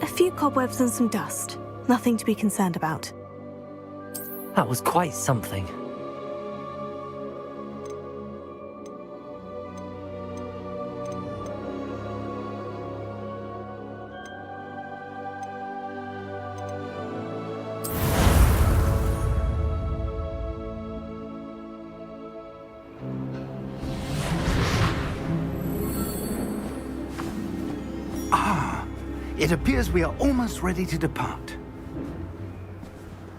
A few cobwebs and some dust. Nothing to be concerned about. That was quite something. It appears we are almost ready to depart.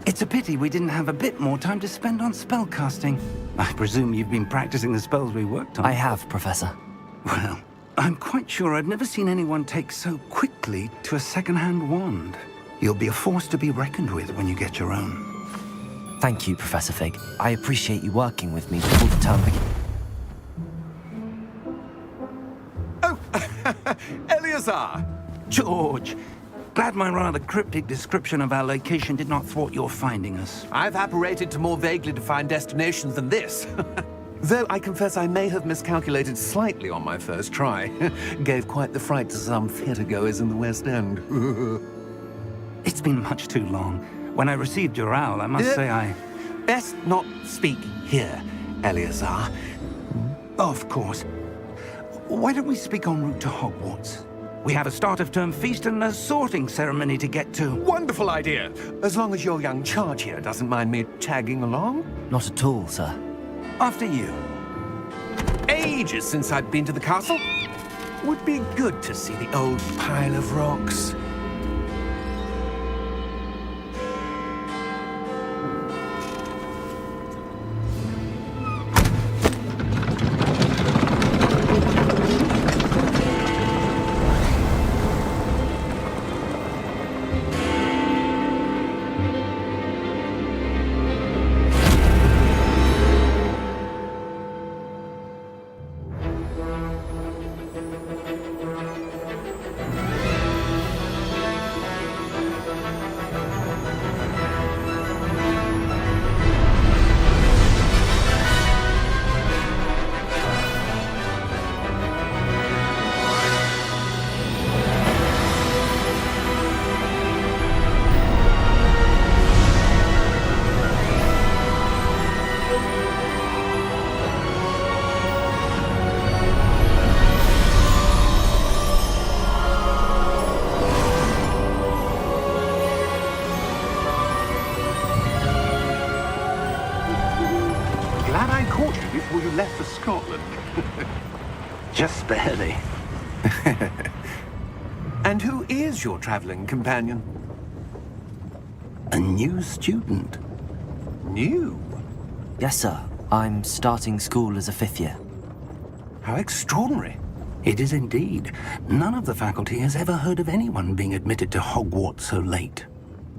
It's a pity we didn't have a bit more time to spend on spellcasting. I presume you've been practicing the spells we worked on. I have, Professor. Well, I'm quite sure I've never seen anyone take so quickly to a second-hand wand. You'll be a force to be reckoned with when you get your own. Thank you, Professor Fig. I appreciate you working with me before the term begins. Oh, Eleazar! George, glad my rather cryptic description of our location did not thwart your finding us. I've apparated to more vaguely defined destinations than this. Though I confess I may have miscalculated slightly on my first try. Gave quite the fright to some theatre-goers in the West End. It's been much too long. When I received your owl, I must say I... Best not speak here, Eleazar. Of course. Why don't we speak en route to Hogwarts? We have a start-of-term feast and a sorting ceremony to get to. Wonderful idea! As long as your young charge here doesn't mind me tagging along. Not at all, sir. After you. Ages since I've been to the castle. Would be good to see the old pile of rocks. Before you left for Scotland. Just barely. And who is your traveling companion? A new student. New? Yes, sir. I'm starting school as a 5th year. How extraordinary. It is indeed. None of the faculty has ever heard of anyone being admitted to Hogwarts so late.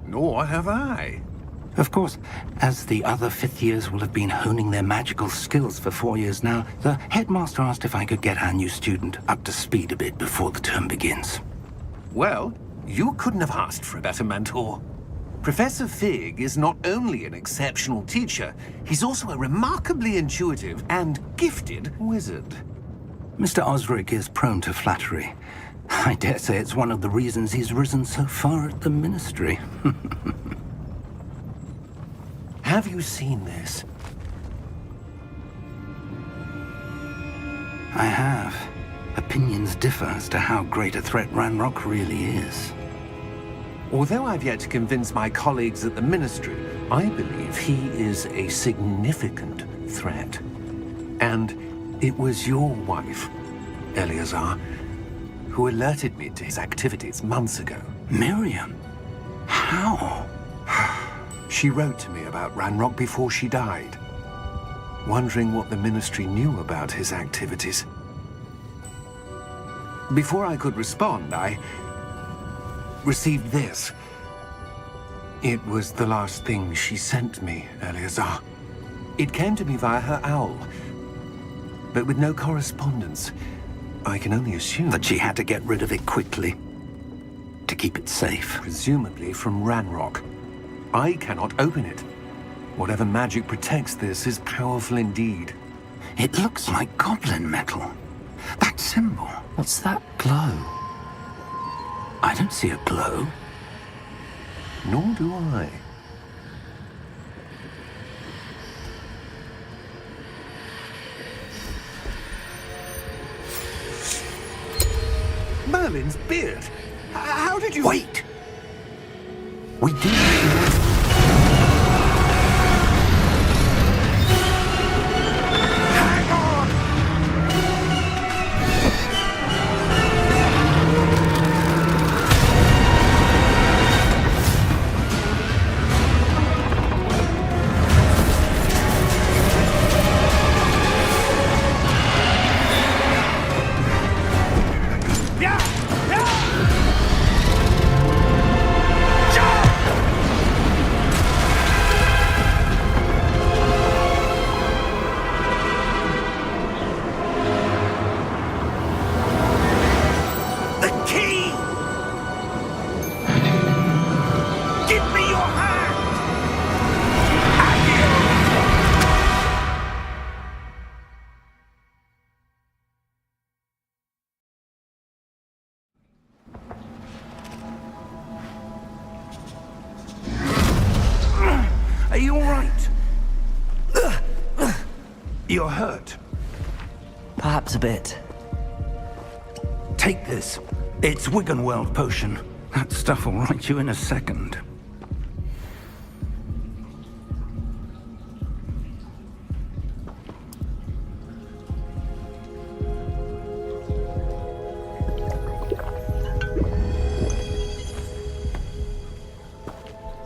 Nor have I. Of course, as the other 5th years will have been honing their magical skills for 4 years now, the headmaster asked if I could get our new student up to speed a bit before the term begins. Well, you couldn't have asked for a better mentor. Professor Fig is not only an exceptional teacher, he's also a remarkably intuitive and gifted wizard. Mr. Osric is prone to flattery. I dare say it's one of the reasons he's risen so far at the ministry. Have you seen this? I have. Opinions differ as to how great a threat Ranrock really is. Although I've yet to convince my colleagues at the Ministry, I believe he is a significant threat. And it was your wife, Eleazar, who alerted me to his activities months ago. Miriam? How? She wrote to me about Ranrock before she died, wondering what the Ministry knew about his activities. Before I could respond, I received this. It was the last thing she sent me, Eleazar. It came to me via her owl, but with no correspondence. I can only assume That she had to get rid of it quickly, to keep it safe. presumably from Ranrock. I cannot open it. Whatever magic protects this is powerful indeed. It looks like goblin metal. That symbol. What's that glow? I don't see a glow. Nor do I. Merlin's beard. How did you... Wait! We do... Hang on! Are you all right? You're hurt. Perhaps a bit. Take this. It's Wiggenweld potion. That stuff will right you in a second.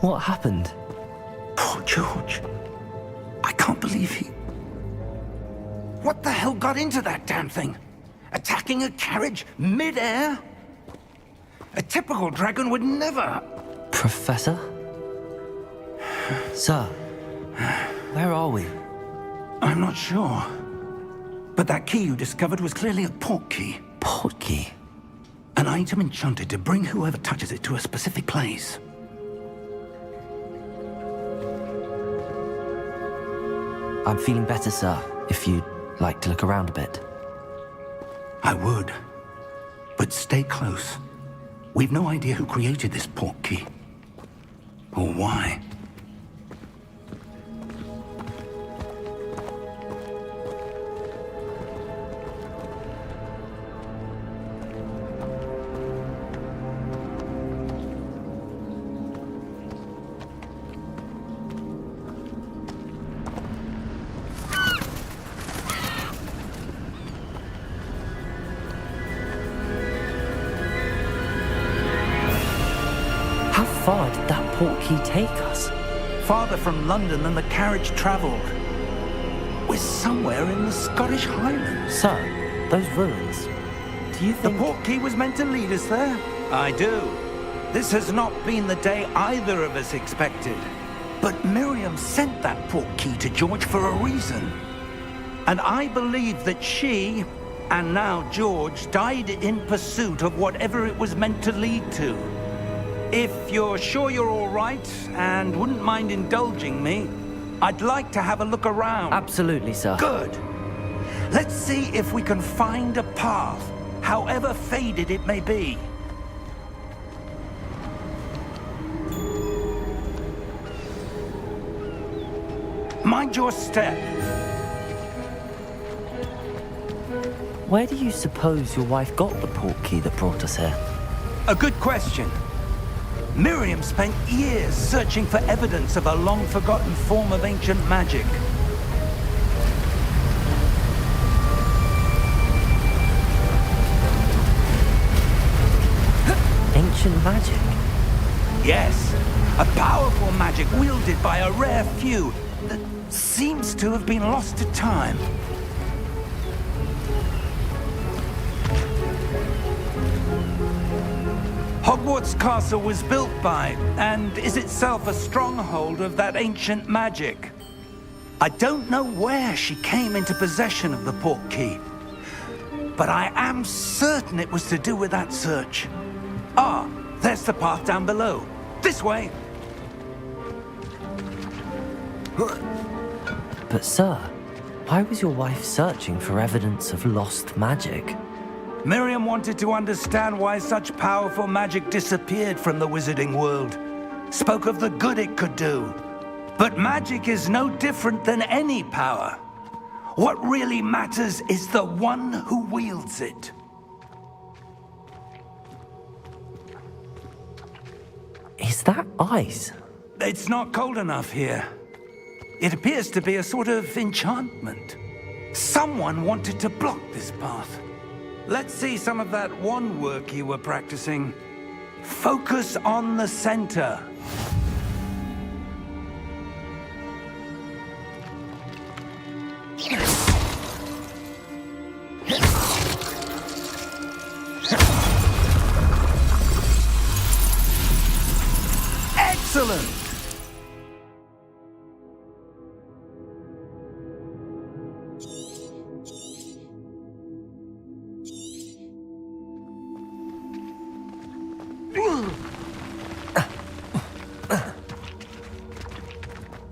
What happened? Poor George. I can't believe he... What the hell got into that damn thing? Attacking a carriage mid-air? A typical dragon would never... Professor? Sir, where are we? I'm not sure. But that key you discovered was clearly a port key. Port key? An item enchanted to bring whoever touches it to a specific place. I'm feeling better, sir, if you'd like to look around a bit. I would. But stay close. We've no idea who created this port key. Or why. How far did that port key take us? Farther from London than the carriage travelled. We're somewhere in the Scottish Highlands. Sir, those ruins. Do you The think... port key was meant to lead us there? I do. This has not been the day either of us expected. But Miriam sent that port key to George for a reason. And I believe that she, and now George, died in pursuit of whatever it was meant to lead to. If you're sure you're all right and wouldn't mind indulging me, I'd like to have a look around. Absolutely, sir. Good. Let's see if we can find a path, however faded it may be. Mind your step. Where do you suppose your wife got the port key that brought us here? A good question. Miriam spent years searching for evidence of a long-forgotten form of ancient magic. Ancient magic? Yes, a powerful magic wielded by a rare few that seems to have been lost to time. Hogwarts Castle was built by, and is itself a stronghold of that ancient magic. I don't know where she came into possession of the port key, but I am certain it was to do with that search. Ah, there's the path down below. This way. But sir, why was your wife searching for evidence of lost magic? Miriam wanted to understand why such powerful magic disappeared from the wizarding world. Spoke of the good it could do. But magic is no different than any power. What really matters is the one who wields it. Is that ice? It's not cold enough here. It appears to be a sort of enchantment. Someone wanted to block this path. Let's see some of that wand work you were practicing. Focus on the center. Excellent!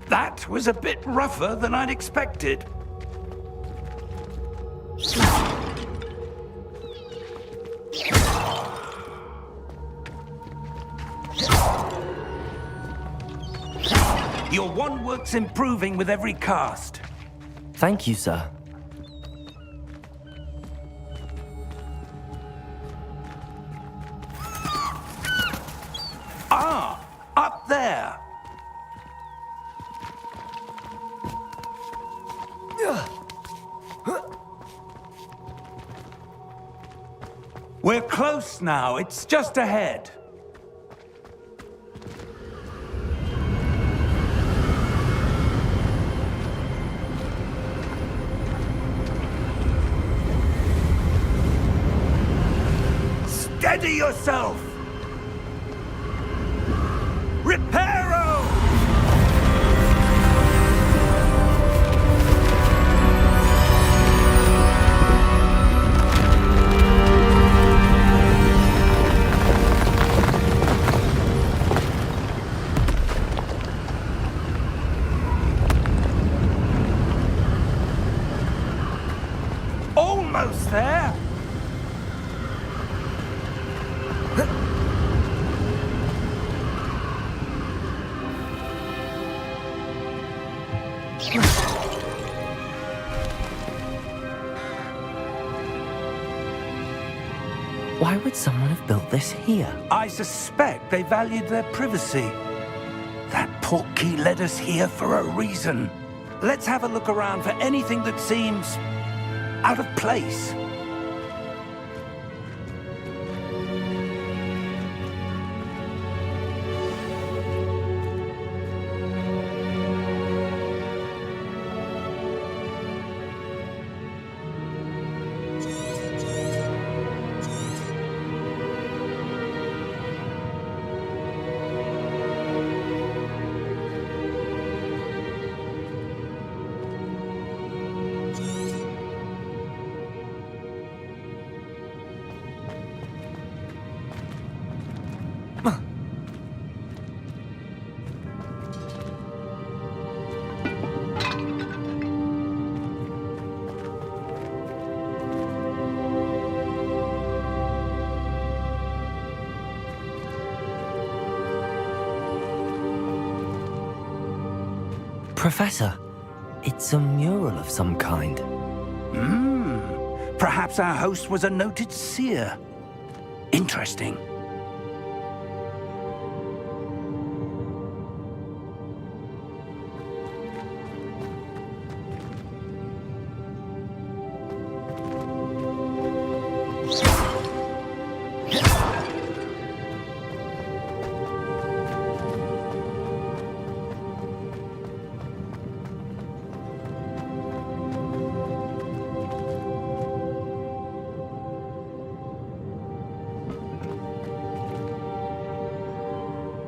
That was a bit rougher than I'd expected. Your wand work's improving with every cast. Thank you, sir. Ah, up there. We're close now. It's just ahead. Steady yourself! Reparo! Almost there! Why would someone have built this here? I suspect they valued their privacy. That portkey led us here for a reason. Let's have a look around for anything that seems out of place. Professor, it's a mural of some kind. Perhaps our host was a noted seer. Interesting.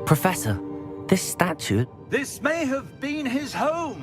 Professor, this statue... This may have been his home.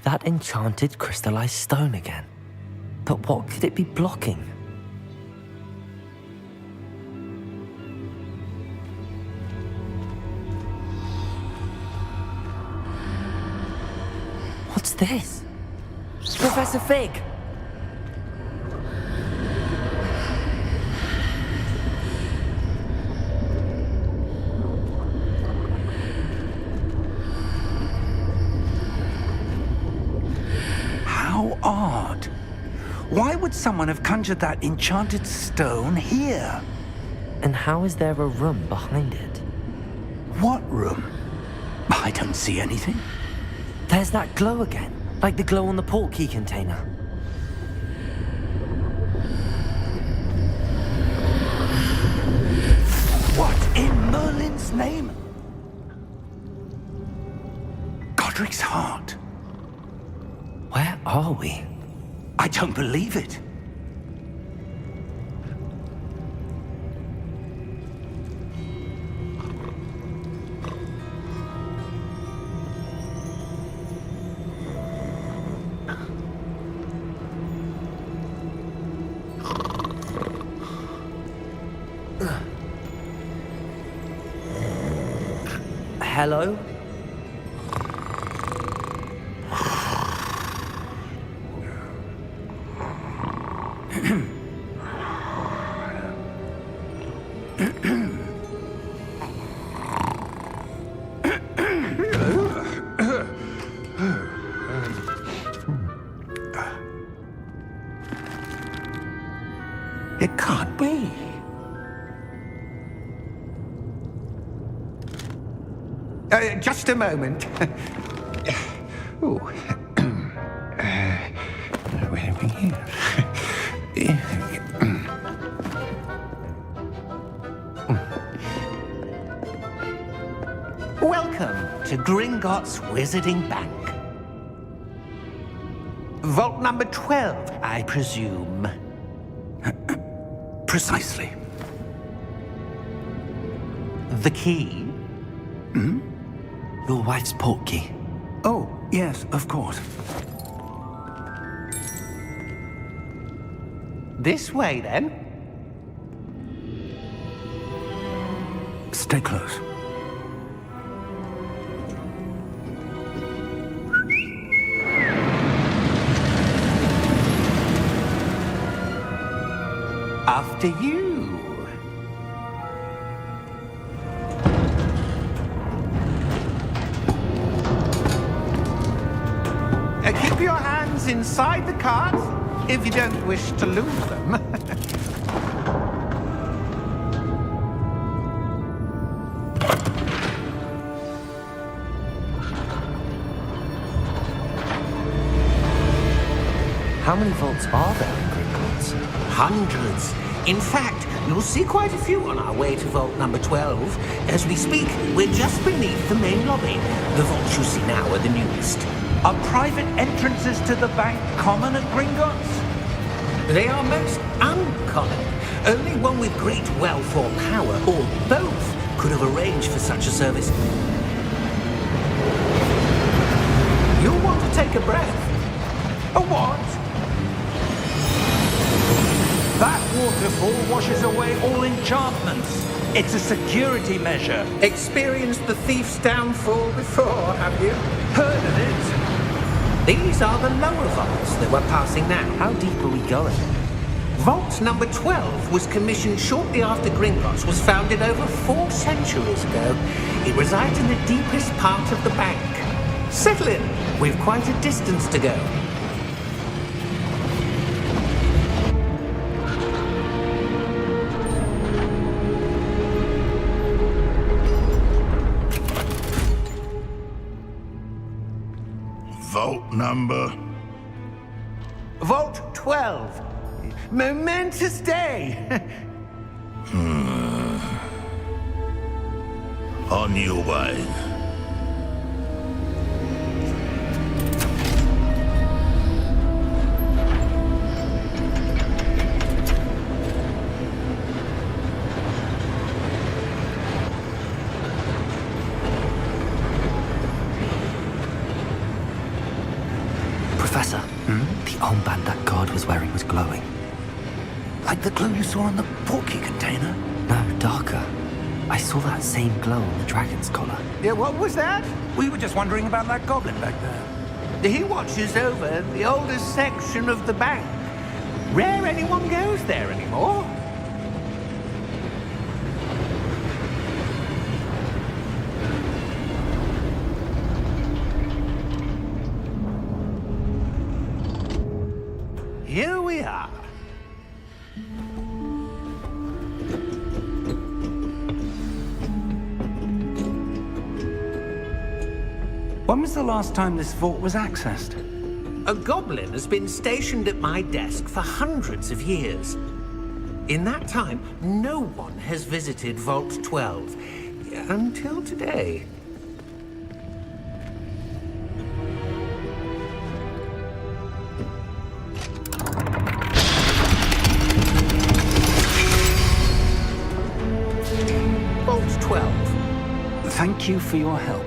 That enchanted crystallized stone again. But what could it be blocking? What's this? Professor Fig! How odd. Why would someone have conjured that enchanted stone here? And how is there a room behind it? What room? I don't see anything. There's that glow again, like the glow on the portkey container. What in Merlin's name? Godric's heart. Where are we? I don't believe it. Hello? It can't be. Just a moment. Ooh. Where are we here? Welcome to Gringotts Wizarding Bank. Vault number 12, I presume. Precisely. The key? Your wife's portkey. Oh, yes, of course. This way, then. Stay close. After you. Keep your hands inside the cart if you don't wish to lose them. How many vaults are there in Gringotts? Hundreds. In fact, you'll see quite a few on our way to vault number 12. As we speak, we're just beneath the main lobby. The vaults you see now are the newest. Are private entrances to the bank common at Gringotts? They are most uncommon. Only one with great wealth or power, or both, could have arranged for such a service. You'll want to take a breath. A what? That waterfall washes away all enchantments. It's a security measure. Experienced the thief's downfall before, have you? Heard of it? These are the lower vaults that we're passing now. How deep are we going? Vault number 12 was commissioned shortly after Gringotts was founded over 4 centuries ago. It resides in the deepest part of the bank. Settle in. We've quite a distance to go. Vault number? Vault 12. Momentous day. On your way. armband that guard was wearing was glowing. Like the glow you saw on the portkey container? No, darker. I saw that same glow on the dragon's collar. Yeah, what was that? We were just wondering about that goblin back there. He watches over the oldest section of the bank. Rare anyone goes there anymore. Here we are. When was the last time this vault was accessed? A goblin has been stationed at my desk for hundreds of years. In that time, no one has visited Vault 12 until today. Vault 12. Thank you for your help.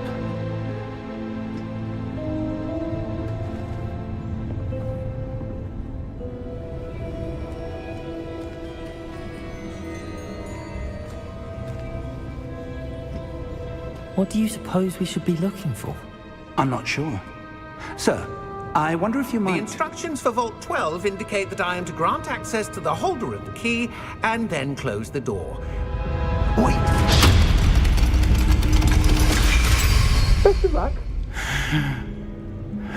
What do you suppose we should be looking for? I'm not sure. Sir, I wonder if you The might... instructions for Vault 12 indicate that I am to grant access to the holder of the key and then close the door. Wait! Best of luck.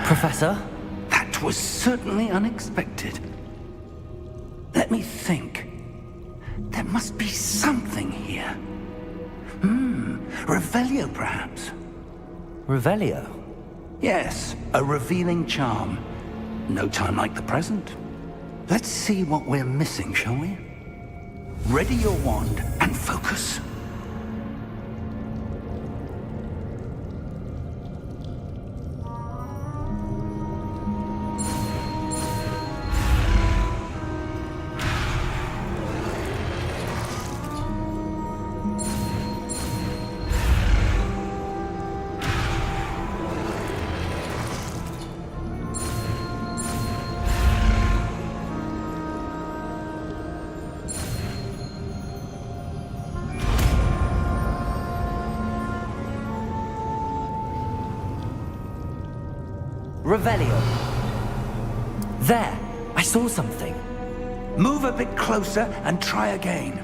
Professor? That was certainly unexpected. Let me think. There must be something here. Revelio, perhaps? Revelio? Yes, a revealing charm. No time like the present. Let's see what we're missing, shall we? Ready your wand and focus. Revelio. There! I saw something. Move a bit closer and try again.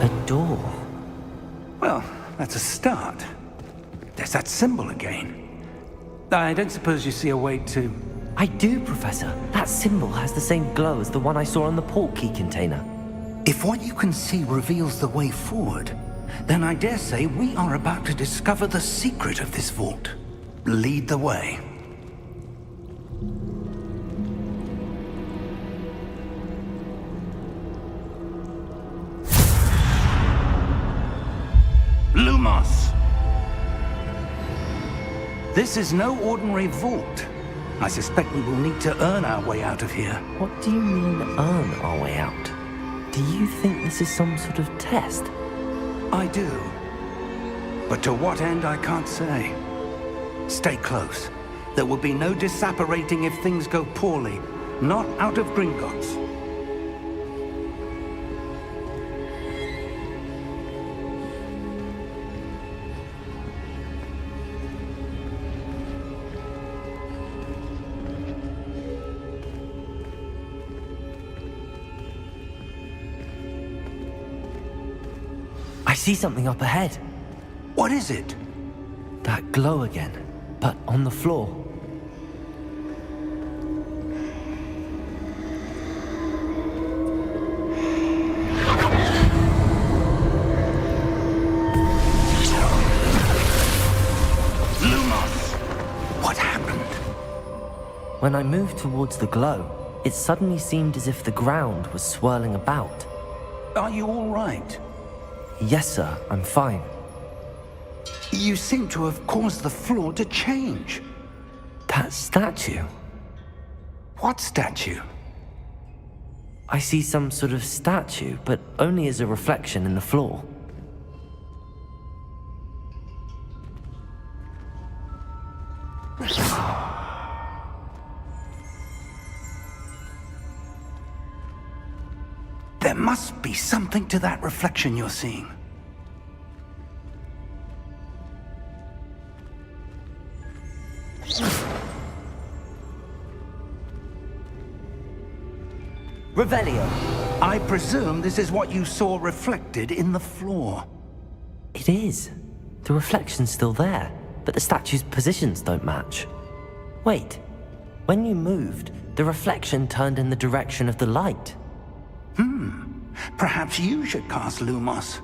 A door. Well, that's a start. There's that symbol again. I don't suppose you see a way to... I do, Professor. That symbol has the same glow as the one I saw on the portkey container. If what you can see reveals the way forward, then I dare say we are about to discover the secret of this vault. Lead the way. Lumos! This is no ordinary vault. I suspect we will need to earn our way out of here. What do you mean, earn our way out? Do you think this is some sort of test? I do. But to what end, I can't say. Stay close. There will be no disapparating if things go poorly. Not out of Gringotts. I see something up ahead. What is it? That glow again, but on the floor. Lumos! What happened? When I moved towards the glow, it suddenly seemed as if the ground was swirling about. Are you all right? Yes, sir, I'm fine. You seem to have caused the floor to change. That statue? What statue? I see some sort of statue, but only as a reflection in the floor. There must be something to that reflection you're seeing. Revelio. I presume this is what you saw reflected in the floor. It is. The reflection's still there, but the statue's positions don't match. Wait. When you moved, the reflection turned in the direction of the light. Perhaps you should cast Lumos.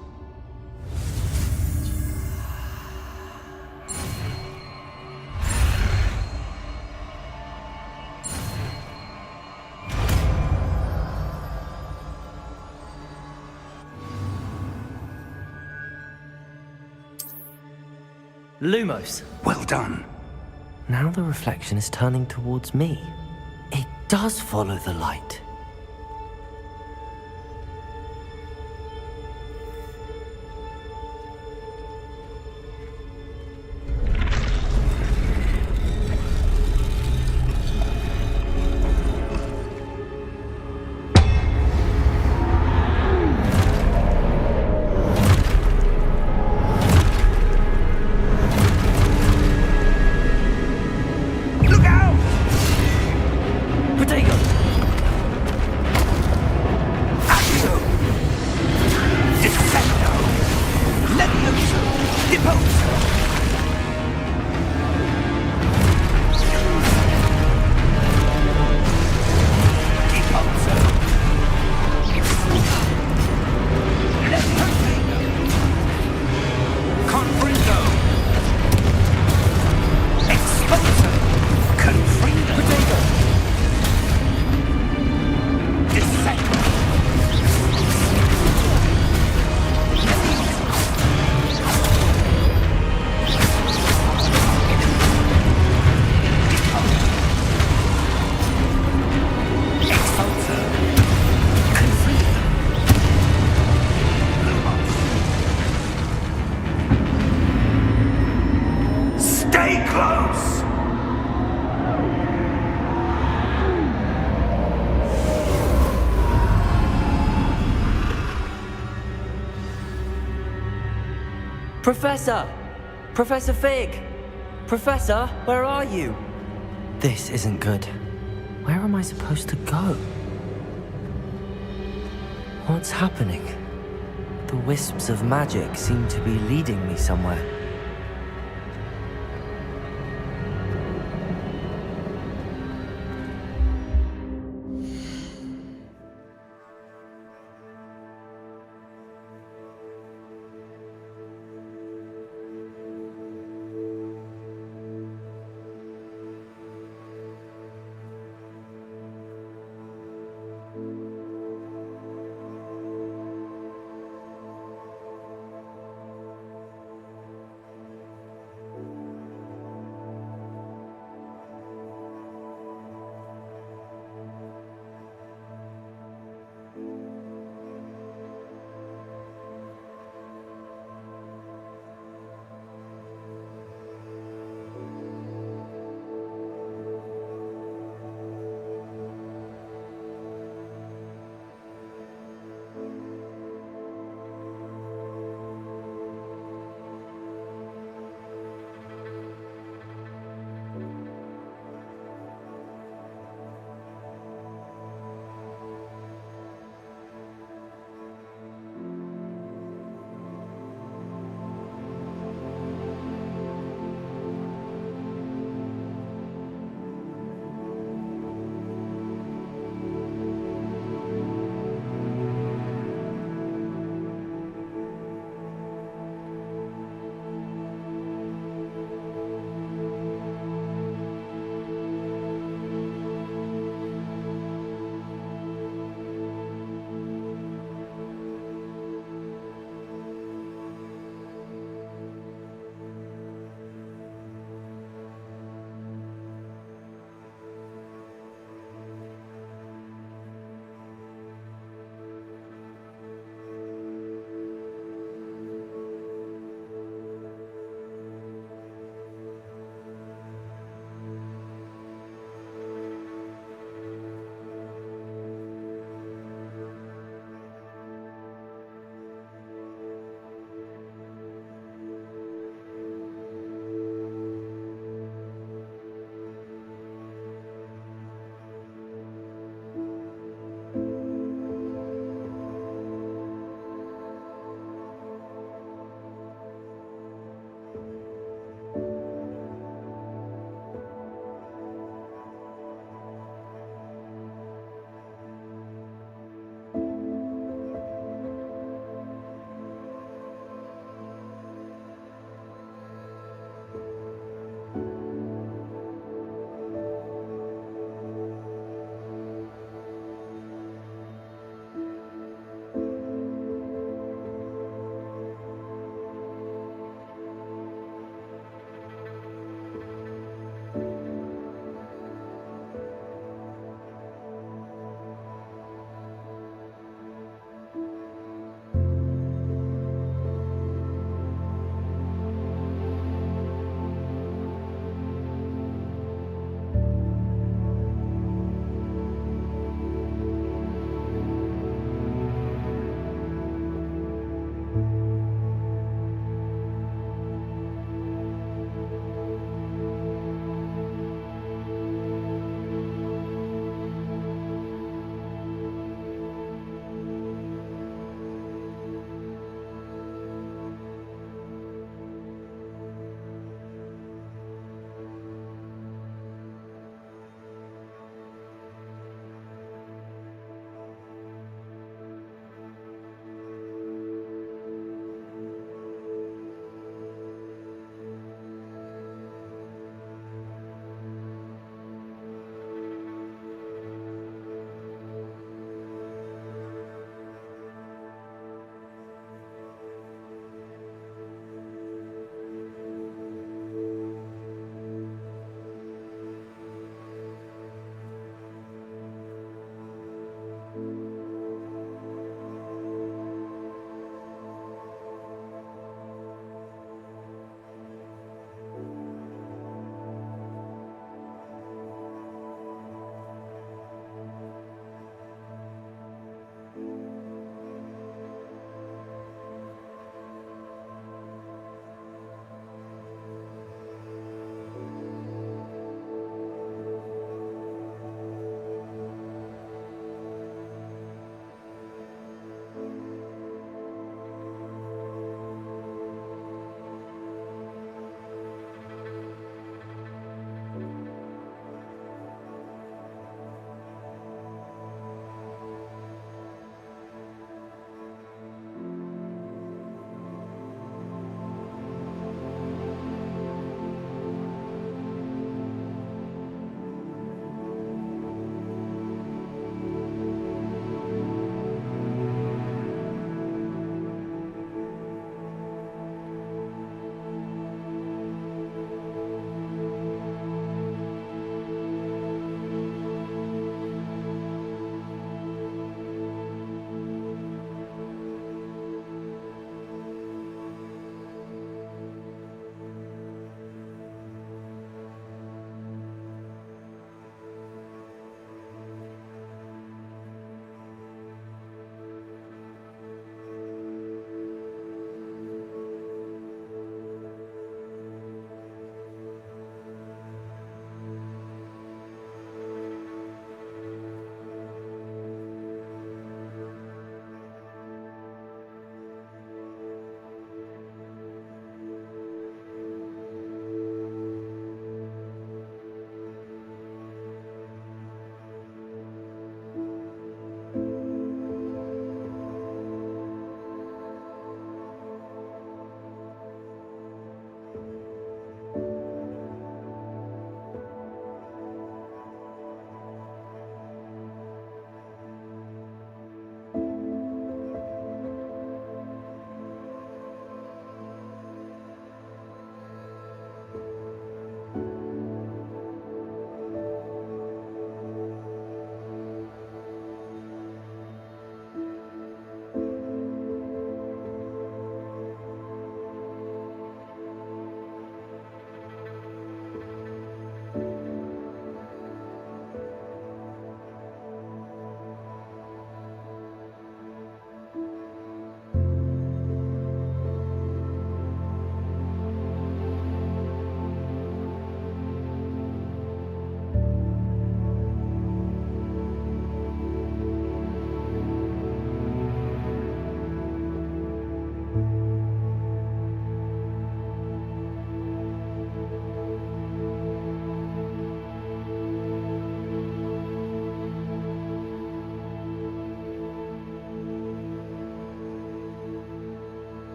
Lumos. Well done. Now the reflection is turning towards me. It does follow the light. Look out! Protego! Accio! Defendo! Levioso! Deposo! Deposo! Levioso! Confringo! Exposo! Confringo! Protego! Descendo! Exposo! Confringo! Lumos! Stay close! Professor! Professor Fig! Professor, where are you? This isn't good. Where am I supposed to go? What's happening? The wisps of magic seem to be leading me somewhere.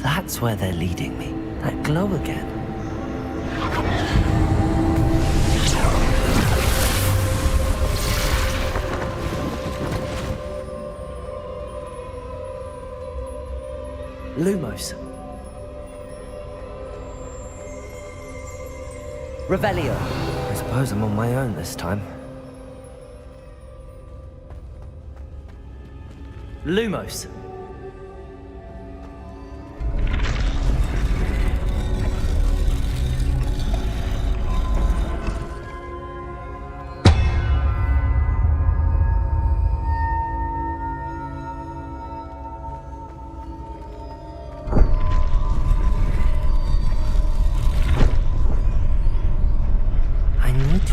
That's where they're leading me. That glow again. Lumos. Revelio. I suppose I'm on my own this time. Lumos.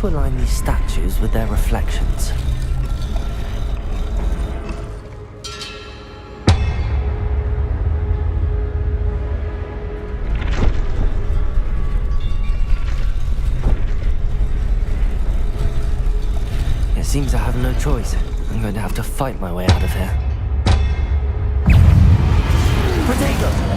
To align these statues with their reflections. It seems I have no choice. I'm going to have to fight my way out of here. Protego!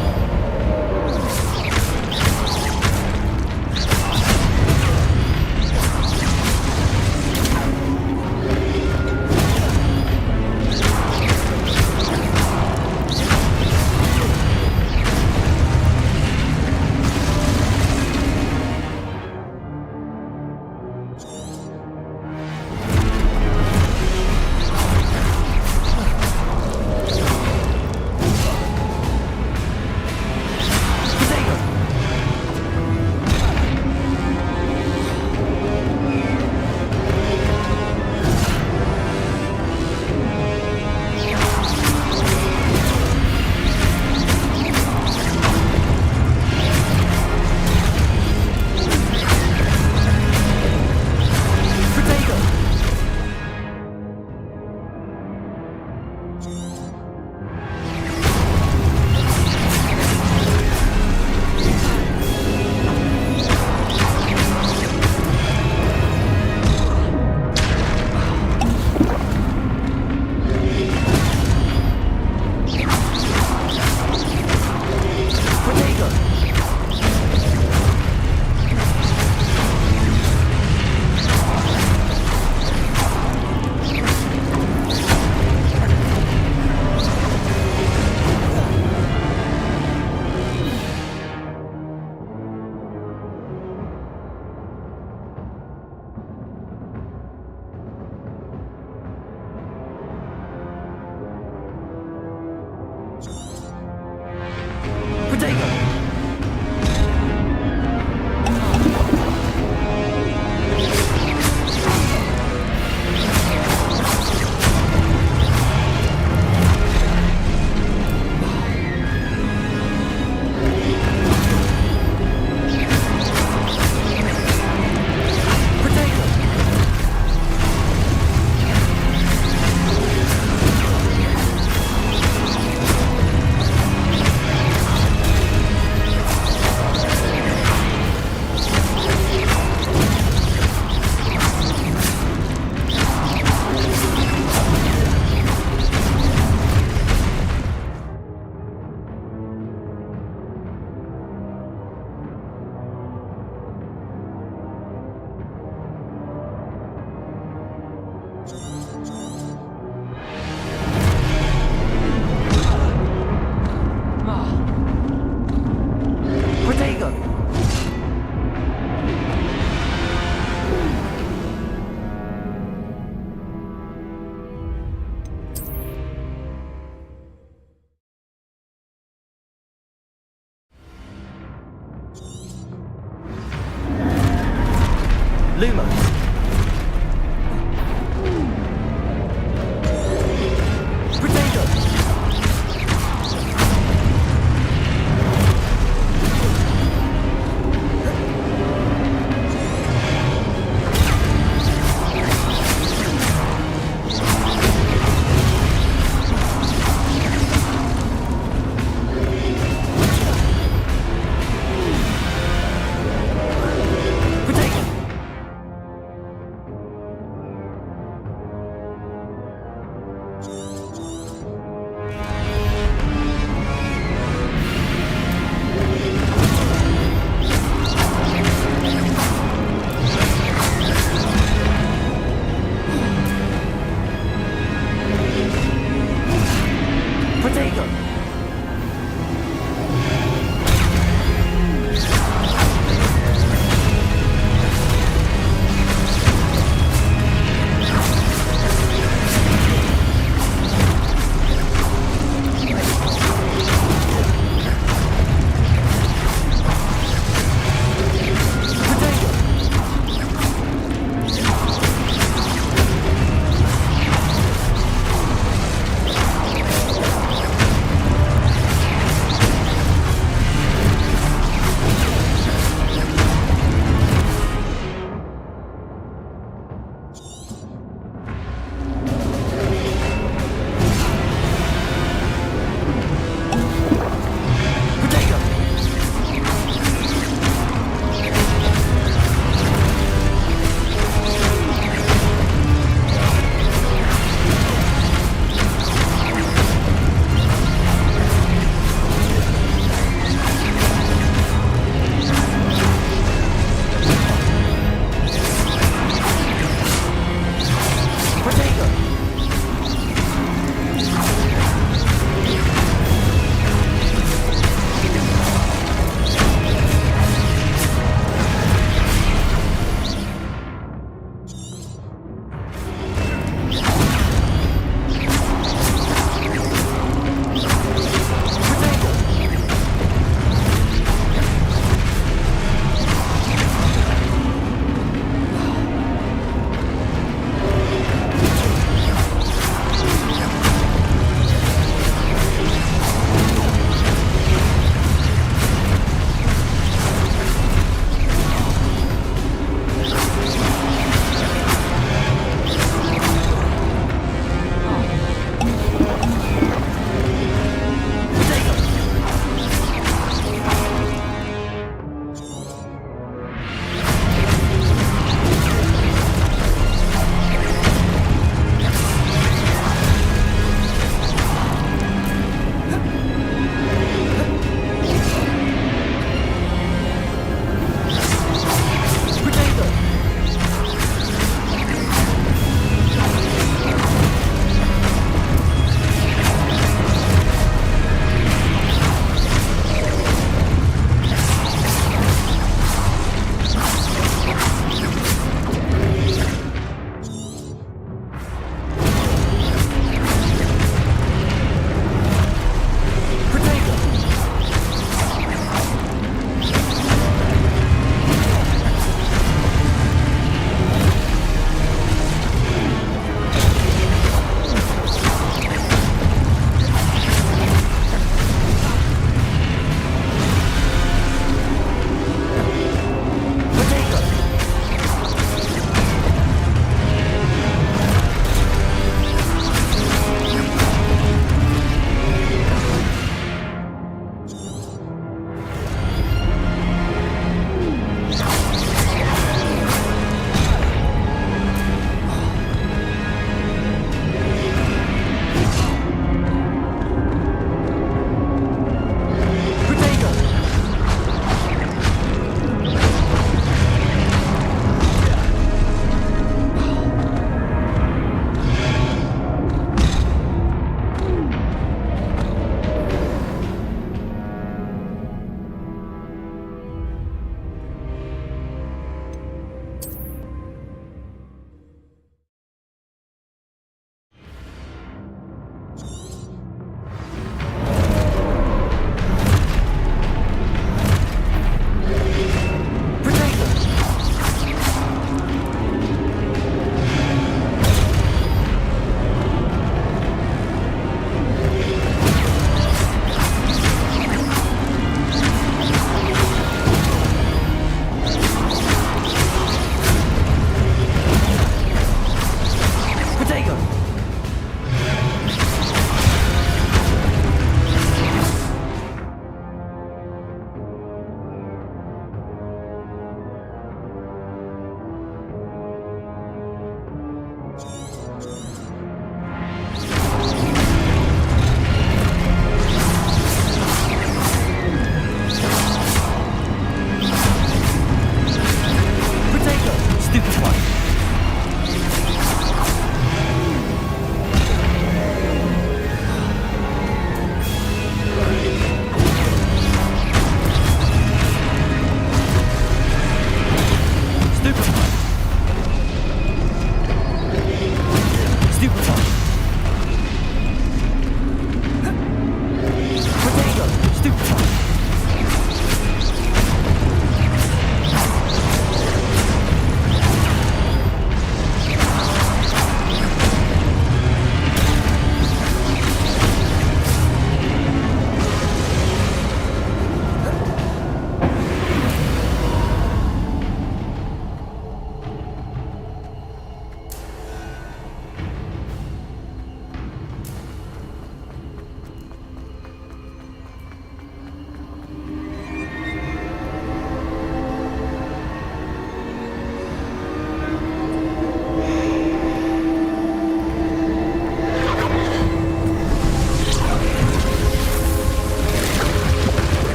Lumos.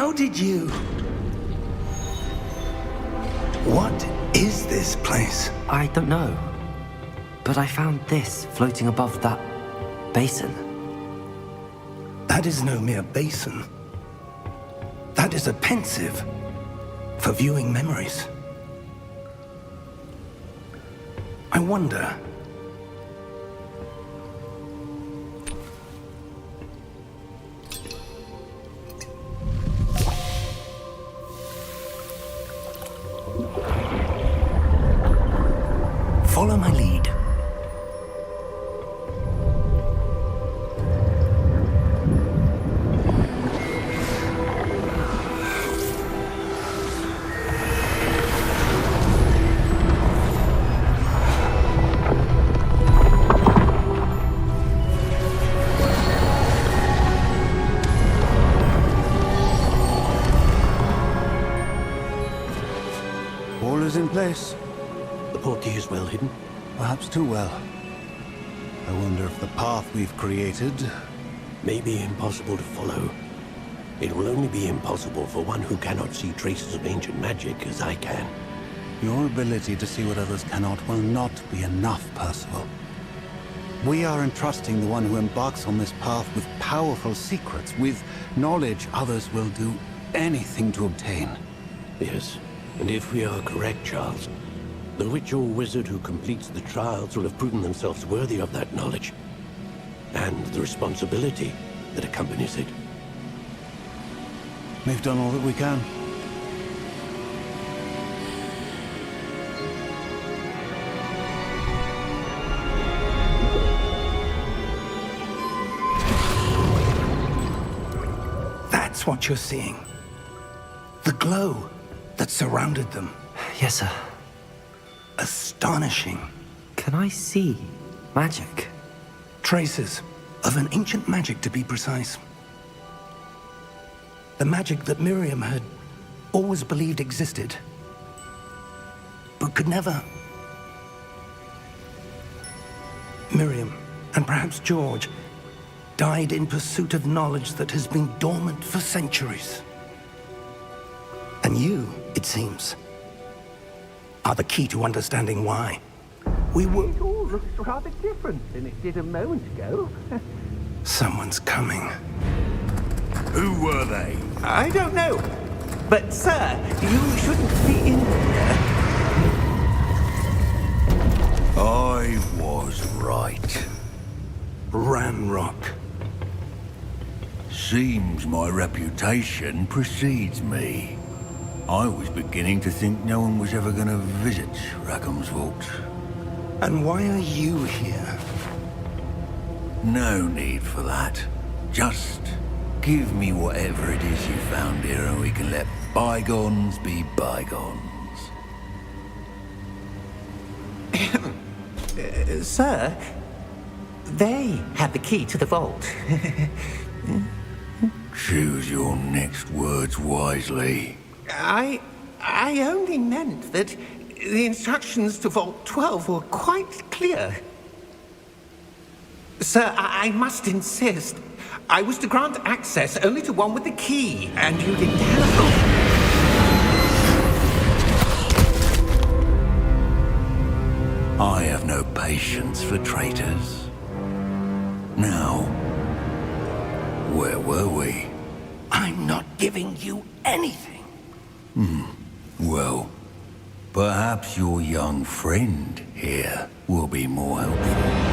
How did you... What is this place? I don't know. But I found this floating above that basin. That is no mere basin. That is a pensive for viewing memories. I wonder... Follow my lead. All is in place. The portkey is well hidden. Perhaps too well. I wonder if the path we've created... May be impossible to follow. It will only be impossible for one who cannot see traces of ancient magic as I can. Your ability to see what others cannot will not be enough, Percival. We are entrusting the one who embarks on this path with powerful secrets, with knowledge others will do anything to obtain. Yes, and if we are correct, Charles, the witch or wizard who completes the trials will have proven themselves worthy of that knowledge, and the responsibility that accompanies it. We've done all that we can. That's what you're seeing. The glow that surrounded them. Yes, sir. Astonishing. Can I see magic? Traces of an ancient magic, to be precise. The magic that Miriam had always believed existed, but could never... Miriam, and perhaps George, died in pursuit of knowledge that has been dormant for centuries. And you, it seems, are the key to understanding why. We were... It all looks rather different than it did a moment ago. Someone's coming. Who were they? I don't know. But, sir, you shouldn't be in here. I was right. Ramrock. Seems my reputation precedes me. I was beginning to think no one was ever going to visit Rackham's vault. And why are you here? No need for that. Just give me whatever it is you found here and we can let bygones be bygones. Sir, they have the key to the vault. Choose your next words wisely. I only meant that the instructions to Vault 12 were quite clear. Sir, I must insist. I was to grant access only to one with the key, and you didn't have... I have no patience for traitors. Now, where were we? I'm not giving you anything. Well, perhaps your young friend here will be more helpful.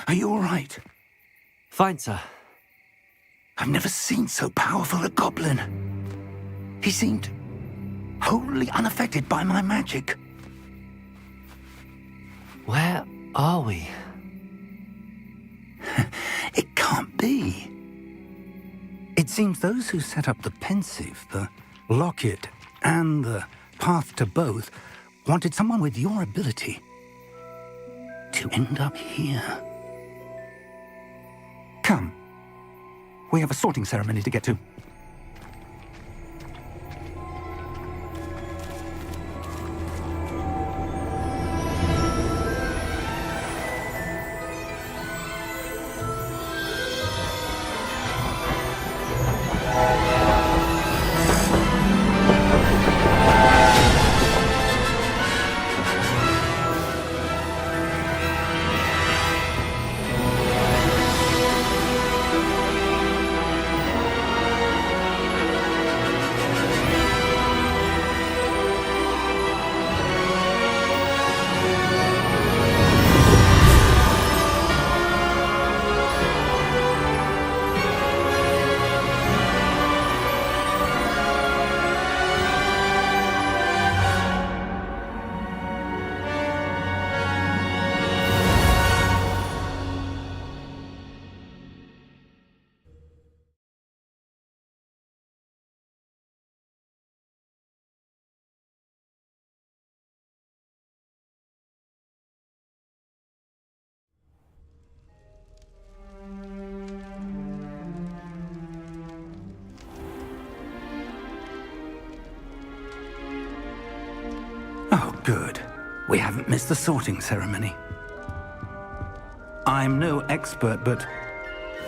Are you all right? Fine, sir. I've never seen so powerful a goblin. He seemed wholly unaffected by my magic. Where are we? It can't be. It seems those who set up the pensive, the locket, and the path to both wanted someone with your ability to end up here. Come. We have a sorting ceremony to get to. Oh, good. We haven't missed the sorting ceremony. I'm no expert, but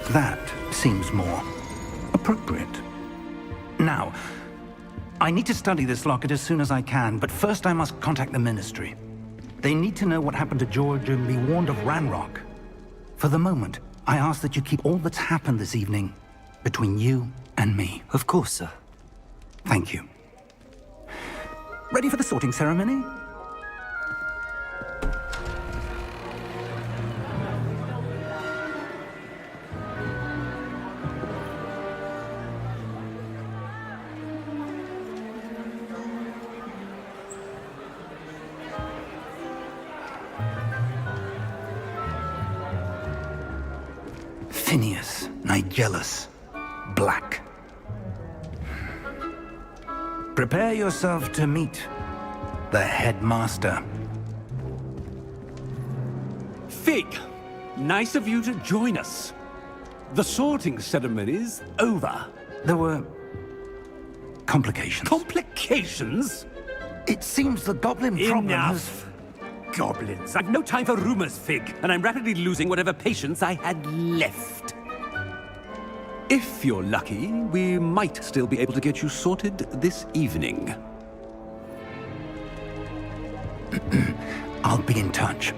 that seems more appropriate. Now, I need to study this locket as soon as I can, but first I must contact the Ministry. They need to know what happened to George and be warned of Ranrock. For the moment, I ask that you keep all that's happened this evening between you and me. Of course, sir. Thank you. Ready for the sorting ceremony? Phineas Nigellus Black. Prepare yourself to meet the headmaster. Fig, nice of you to join us. The sorting ceremony's over. There were complications. Complications? It seems the goblin problem has... Enough. Goblins. I've no time for rumors, Fig, and I'm rapidly losing whatever patience I had left. If you're lucky, we might still be able to get you sorted this evening. I'll be in touch.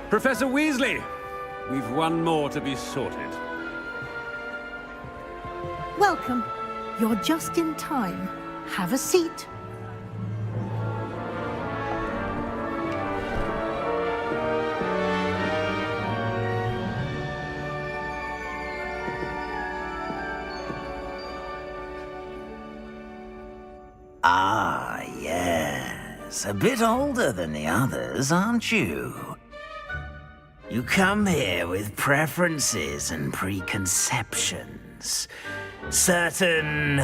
Professor Weasley, we've one more to be sorted. Welcome. You're just in time. Have a seat. Ah, yes. A bit older than the others, aren't you? You come here with preferences and preconceptions. Certain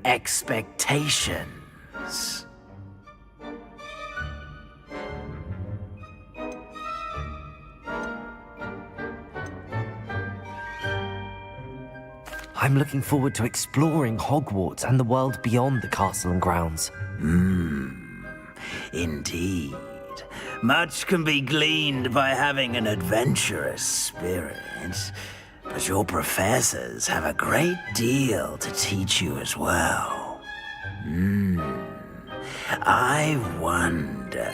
expectations. I'm looking forward to exploring Hogwarts and the world beyond the castle and grounds. Indeed. Much can be gleaned by having an adventurous spirit, but your professors have a great deal to teach you as well. I wonder...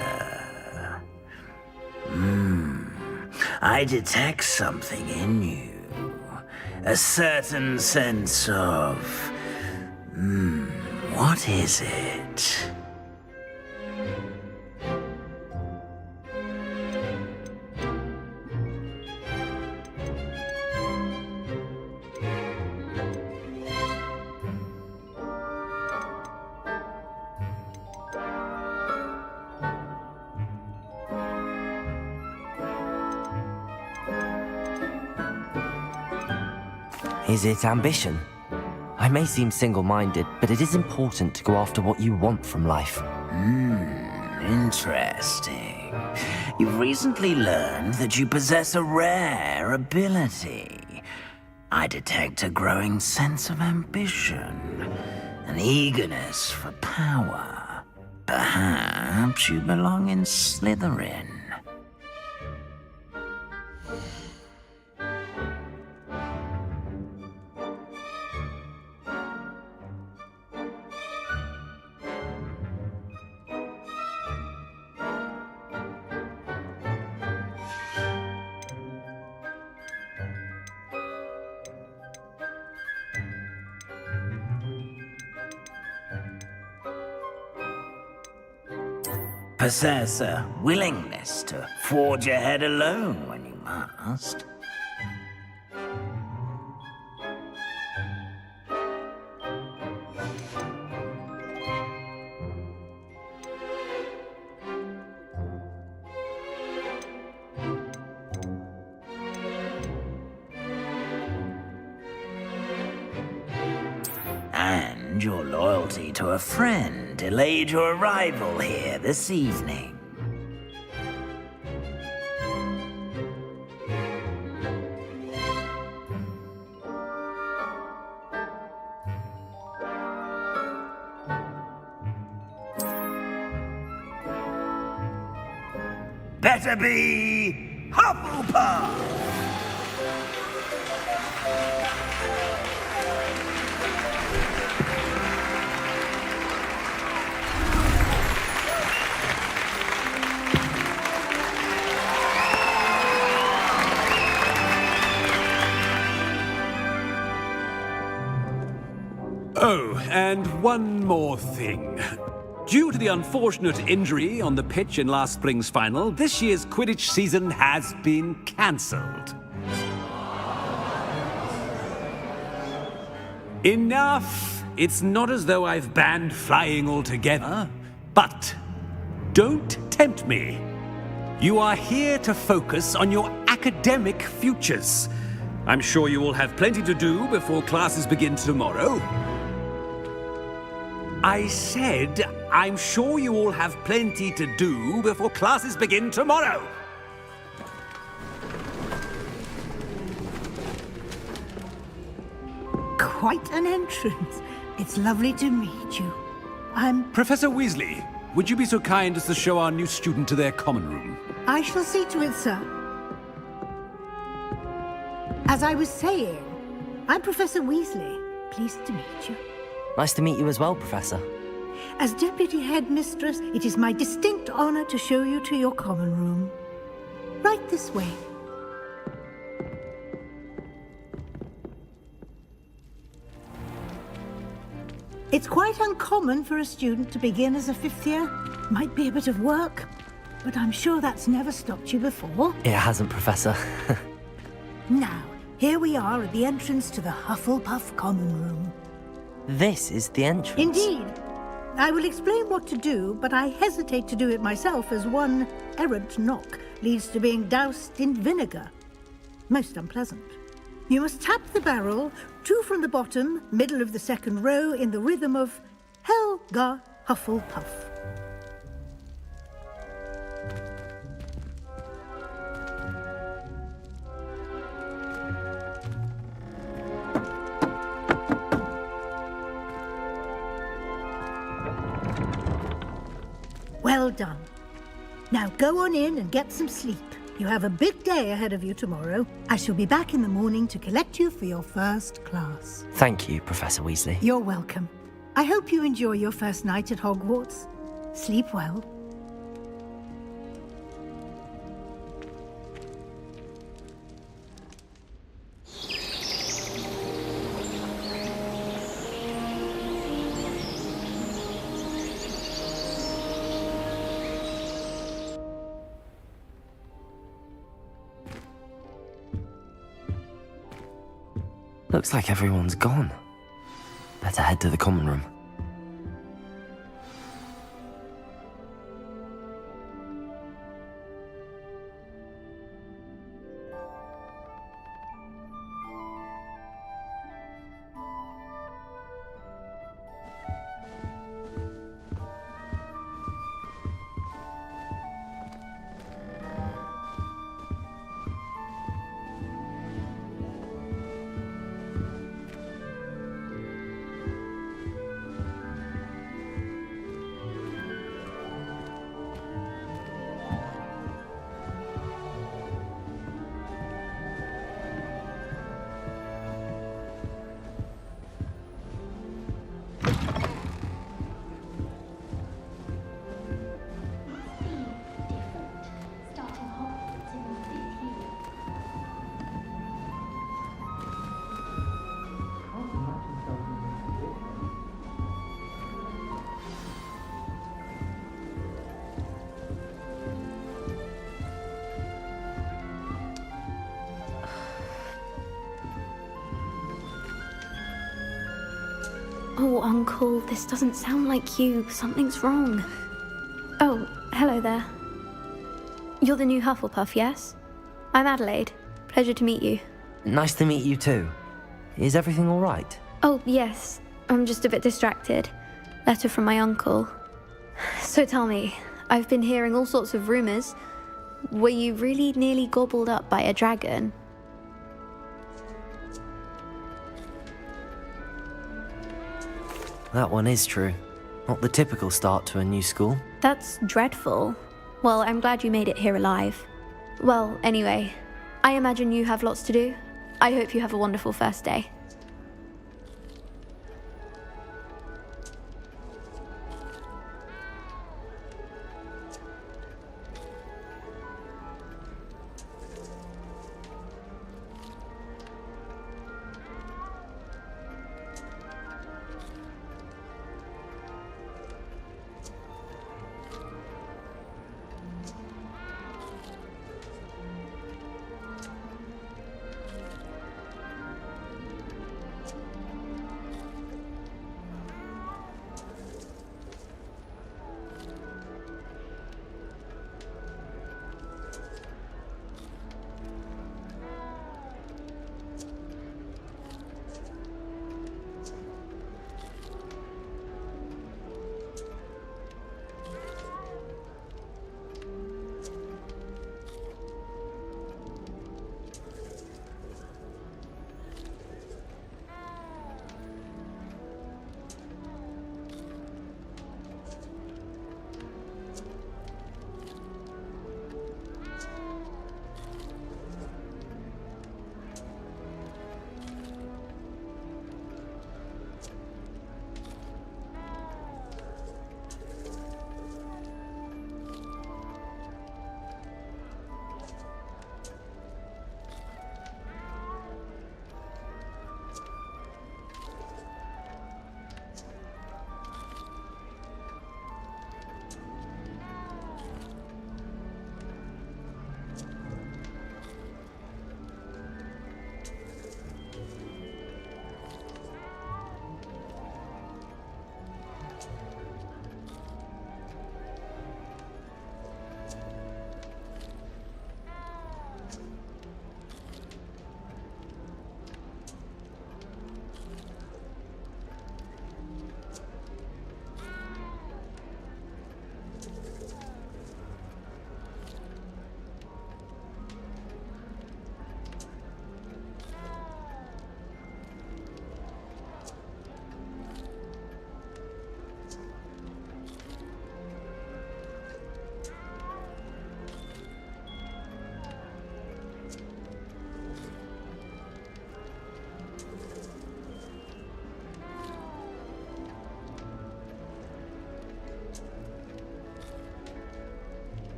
I detect something in you. A certain sense of... what is it? Is it ambition? I may seem single-minded, but it is important to go after what you want from life. Interesting. You've recently learned that you possess a rare ability. I detect a growing sense of ambition, an eagerness for power. Perhaps you belong in Slytherin. Possess a willingness to forge ahead alone when you must. And your loyalty to a friend delayed your arrival here this evening. Better be Hufflepuff! Oh, and one more thing. Due to the unfortunate injury on the pitch in last spring's final, this year's Quidditch season has been cancelled. Enough! It's not as though I've banned flying altogether, but don't tempt me. You are here to focus on your academic futures. I'm sure you will have plenty to do before classes begin tomorrow. I said, I'm sure you all have plenty to do before classes begin tomorrow. Quite an entrance. It's lovely to meet you. Professor Weasley, would you be so kind as to show our new student to their common room? I shall see to it, sir. As I was saying, I'm Professor Weasley. Pleased to meet you. Nice to meet you as well, Professor. As Deputy Headmistress, it is my distinct honor to show you to your common room. Right this way. It's quite uncommon for a student to begin as a fifth year. Might be a bit of work, but I'm sure that's never stopped you before. It hasn't, Professor. Now, here we are at the entrance to the Hufflepuff Common Room. This is the entrance. Indeed. I will explain what to do, but I hesitate to do it myself as one errant knock leads to being doused in vinegar. Most unpleasant. You must tap the barrel, 2 from the bottom, middle of the second row, in the rhythm of Helga Hufflepuff. Well done. Now go on in and get some sleep. You have a big day ahead of you tomorrow. I shall be back in the morning to collect you for your first class. Thank you, Professor Weasley. You're welcome. I hope you enjoy your first night at Hogwarts. Sleep well. Looks like everyone's gone. Better head to the common room. Oh, Uncle, this doesn't sound like you. Something's wrong. Oh, hello there. You're the new Hufflepuff, yes? I'm Adelaide. Pleasure to meet you. Nice to meet you too. Is everything all right? Oh, yes. I'm just a bit distracted. Letter from my uncle. So tell me, I've been hearing all sorts of rumors. Were you really nearly gobbled up by a dragon? That one is true. Not the typical start to a new school. That's dreadful. Well, I'm glad you made it here alive. Well, anyway, I imagine you have lots to do. I hope you have a wonderful first day.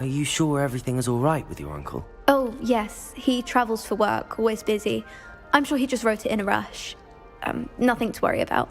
Are you sure everything is all right with your uncle? Oh, yes. He travels for work, always busy. I'm sure he just wrote it in a rush. Nothing to worry about.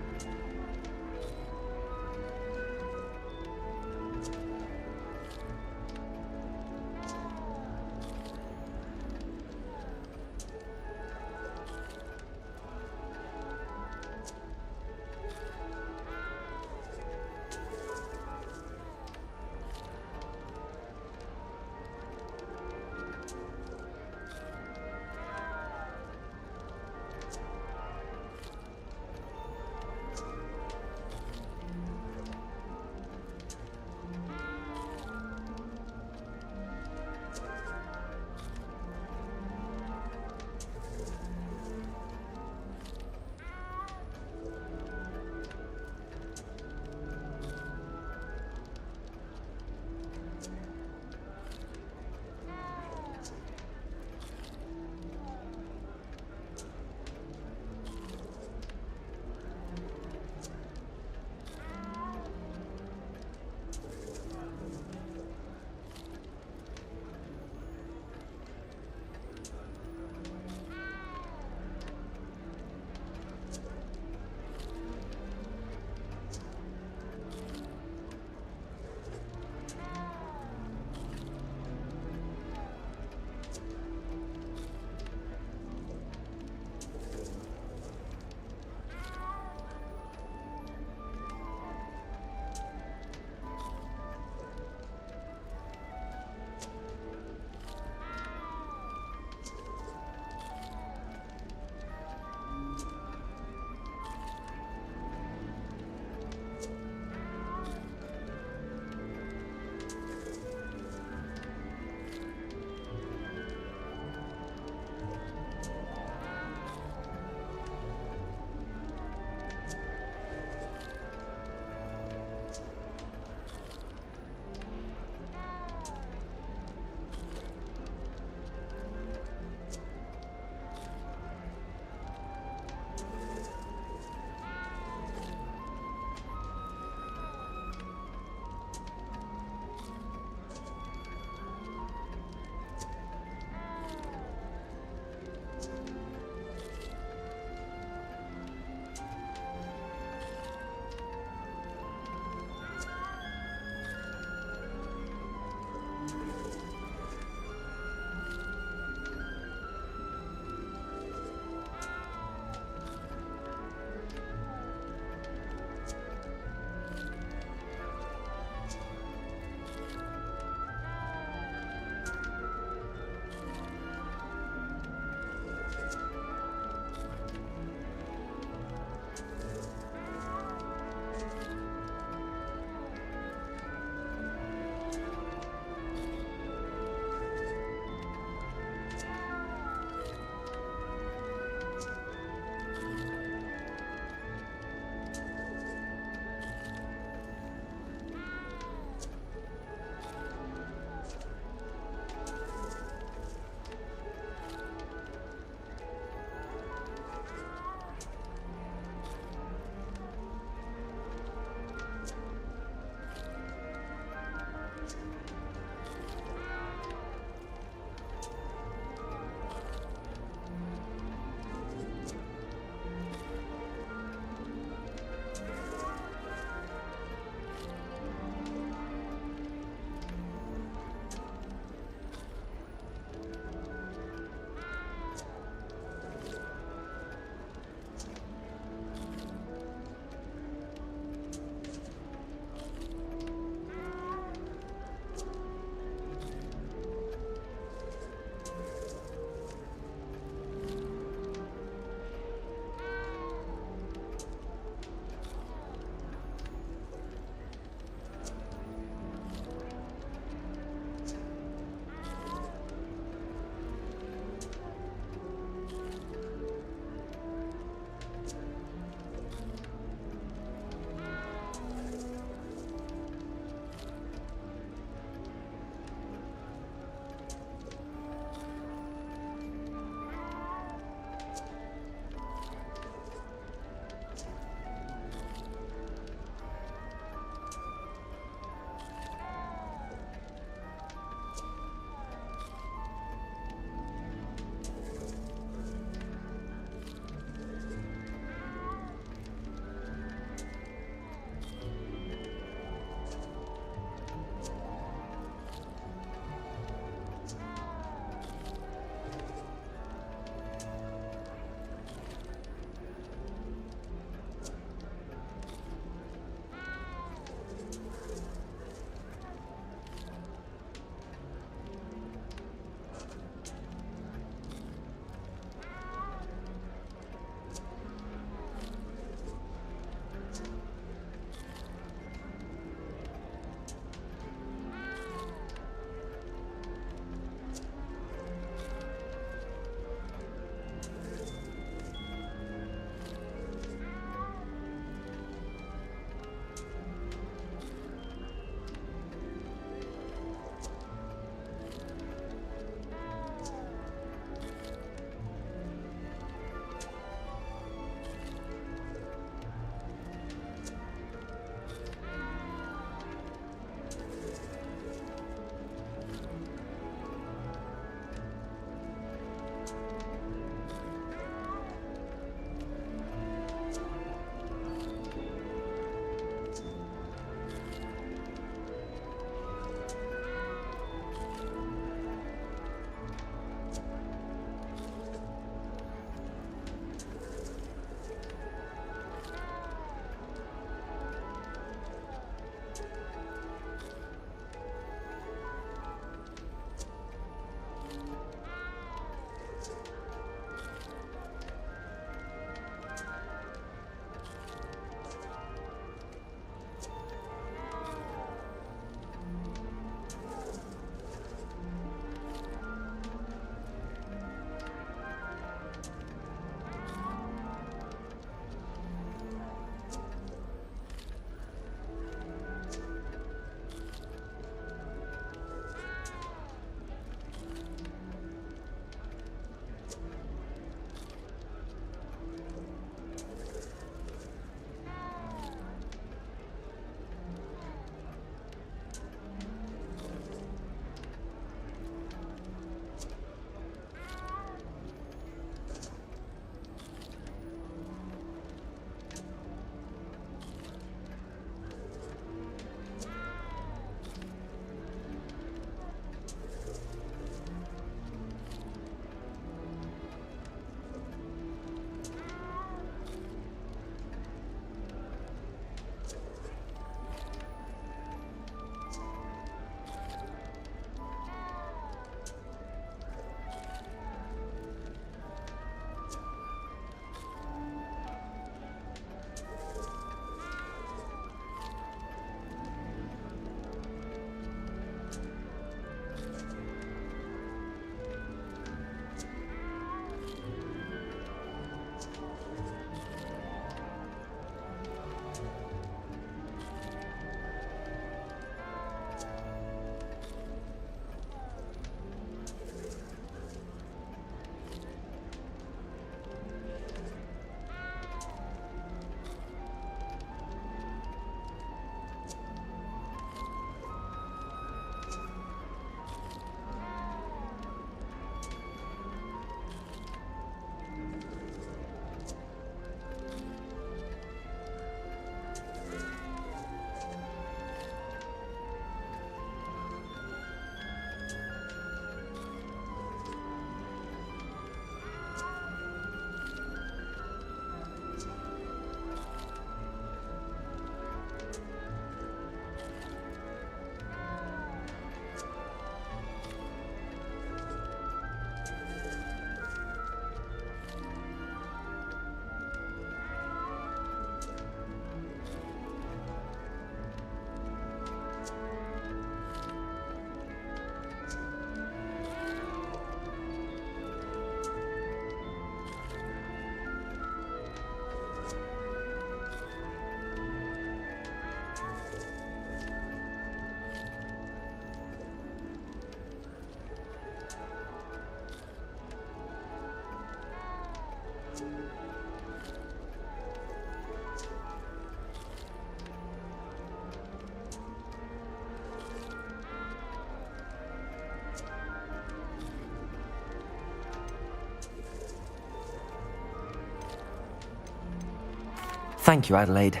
Thank you, Adelaide.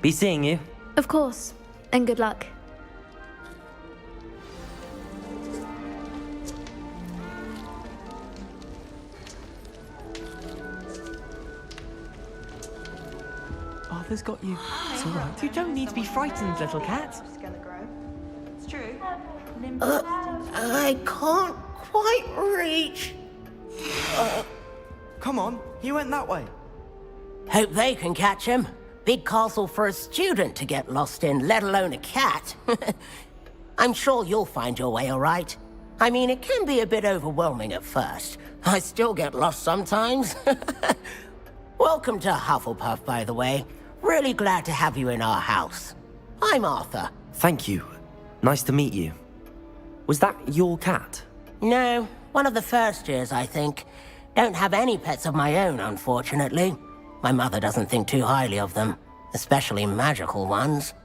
Be seeing you. Of course, and good luck. Arthur's got you. It's all right. You don't need to be frightened, little cat. It's true. I can't quite reach. Come on, he went that way. Hope they can catch him. Big castle for a student to get lost in, let alone a cat. I'm sure you'll find your way all right. I mean, it can be a bit overwhelming at first. I still get lost sometimes. Welcome to Hufflepuff, by the way. Really glad to have you in our house. I'm Arthur. Thank you. Nice to meet you. Was that your cat? No, one of the first years, I think. Don't have any pets of my own, unfortunately. My mother doesn't think too highly of them, especially magical ones.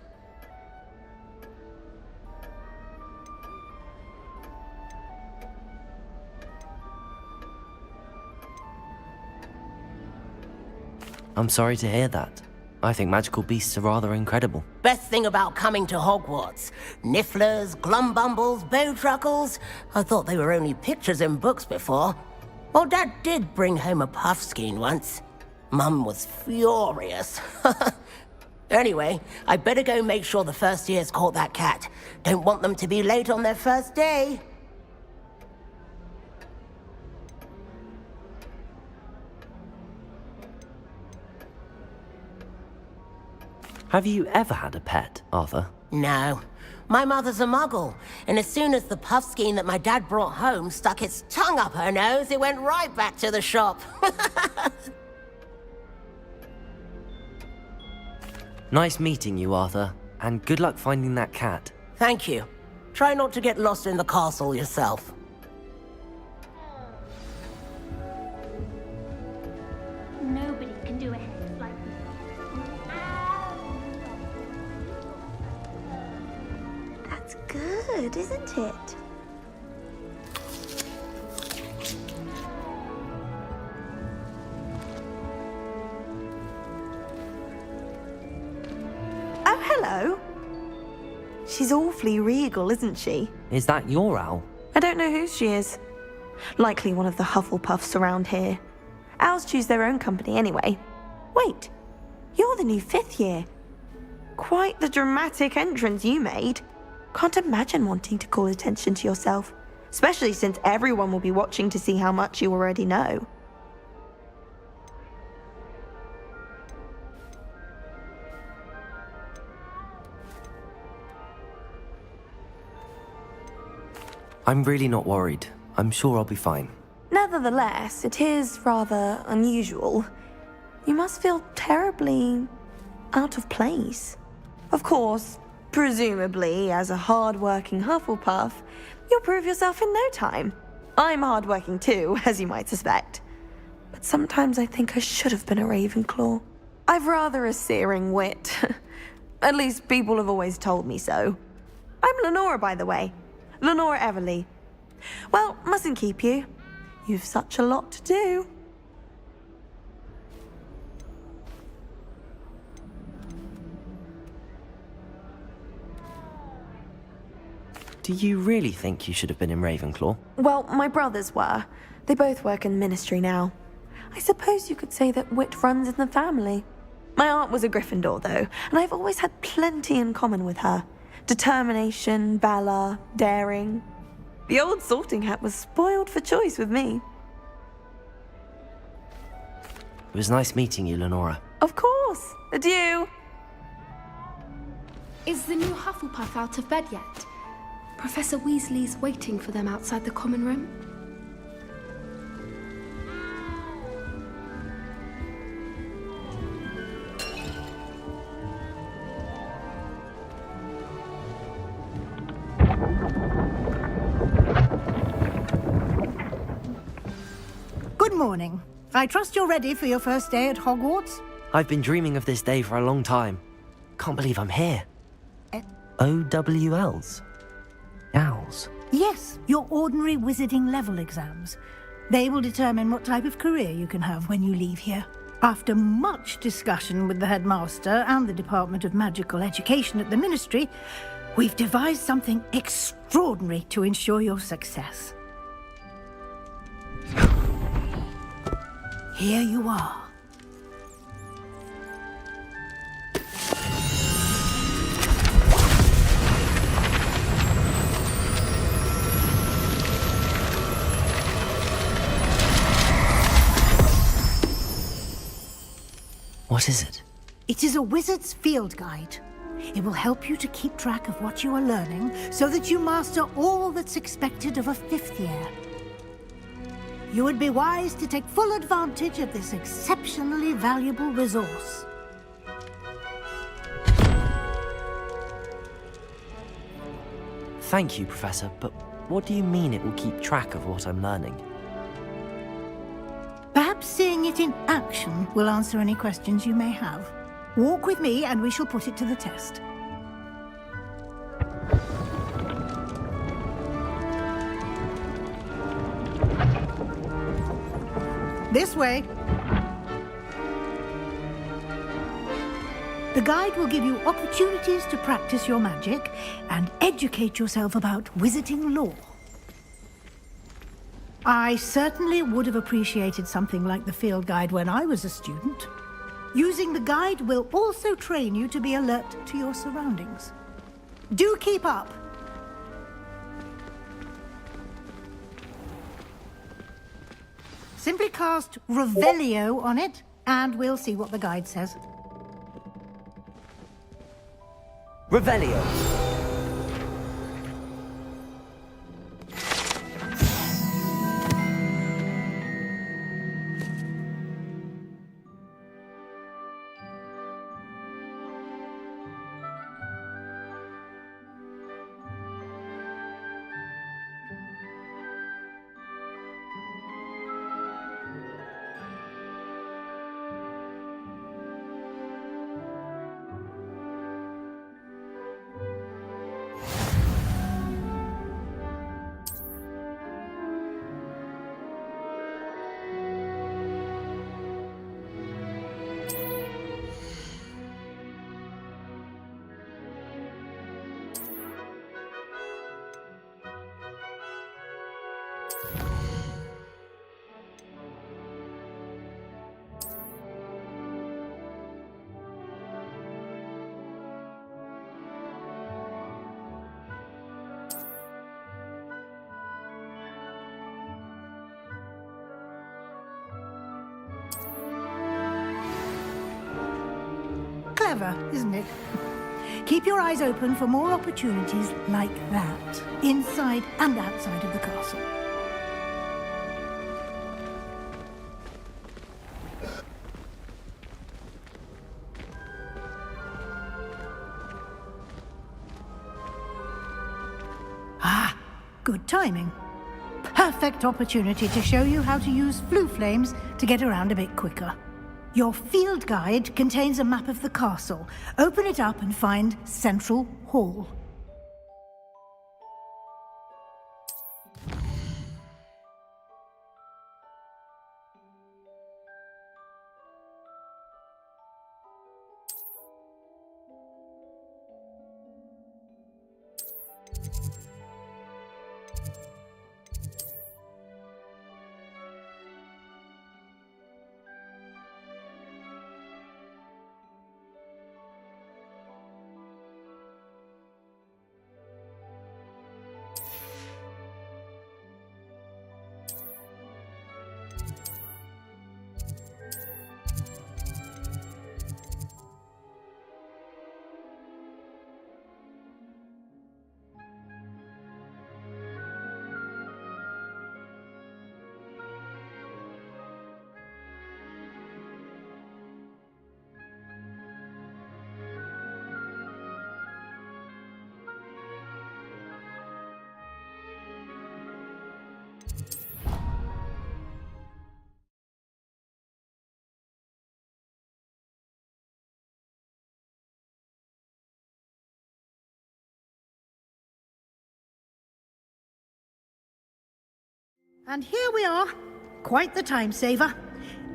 I'm sorry to hear that. I think magical beasts are rather incredible. Best thing about coming to Hogwarts. Nifflers, glumbumbles, bowtruckles. I thought they were only pictures in books before. Well, Dad did bring home a puffskein once. Mum was furious. Anyway, I better go make sure the first years caught that cat. Don't want them to be late on their first day. Have you ever had a pet, Arthur? No. My mother's a muggle, and as soon as the puffskein that my dad brought home stuck its tongue up her nose, it went right back to the shop. Nice meeting you, Arthur, and good luck finding that cat. Thank you. Try not to get lost in the castle yourself. Nobody can do a hex like this. That's good, isn't it? Oh, hello. She's awfully regal, isn't she? Is that your owl? I don't know who she is. Likely one of the Hufflepuffs around here. Owls choose their own company anyway. Wait, you're the new 5th year. Quite the dramatic entrance you made. Can't imagine wanting to call attention to yourself, especially since everyone will be watching to see how much you already know. I'm really not worried. I'm sure I'll be fine. Nevertheless, it is rather unusual. You must feel terribly out of place. Of course, presumably, as a hard-working Hufflepuff, you'll prove yourself in no time. I'm hard-working too, as you might suspect. But sometimes I think I should have been a Ravenclaw. I've rather a searing wit. At least people have always told me so. I'm Lenora, by the way. Lenora Everly. Well, mustn't keep you. You've such a lot to do. Do you really think you should have been in Ravenclaw? Well, my brothers were. They both work in ministry now. I suppose you could say that wit runs in the family. My aunt was a Gryffindor, though, and I've always had plenty in common with her. Determination, valor, daring. The old sorting hat was spoiled for choice with me. It was nice meeting you, Lenora. Of course. Adieu. Is the new Hufflepuff out of bed yet? Professor Weasley's waiting for them outside the common room. Good morning. I trust you're ready for your first day at Hogwarts? I've been dreaming of this day for a long time. Can't believe I'm here. OWLs? Owls? Yes, your ordinary wizarding level exams. They will determine what type of career you can have when you leave here. After much discussion with the headmaster and the Department of Magical Education at the Ministry, we've devised something extraordinary to ensure your success. Here you are. What is it? It is a wizard's field guide. It will help you to keep track of what you are learning so that you master all that's expected of a 5th year. You would be wise to take full advantage of this exceptionally valuable resource. Thank you, Professor, but what do you mean it will keep track of what I'm learning? Perhaps seeing it in action will answer any questions you may have. Walk with me and we shall put it to the test. This way. The guide will give you opportunities to practice your magic and educate yourself about wizarding lore. I certainly would have appreciated something like the field guide when I was a student. Using the guide will also train you to be alert to your surroundings. Do keep up! Simply cast Revelio on it, and we'll see what the guide says. Revelio! Clever, isn't it? Keep your eyes open for more opportunities like that, inside and outside of the castle. Ah, good timing. Perfect opportunity to show you how to use flue flames to get around a bit quicker. Your field guide contains a map of the castle. Open it up and find Central Hall. And here we are. Quite the time saver.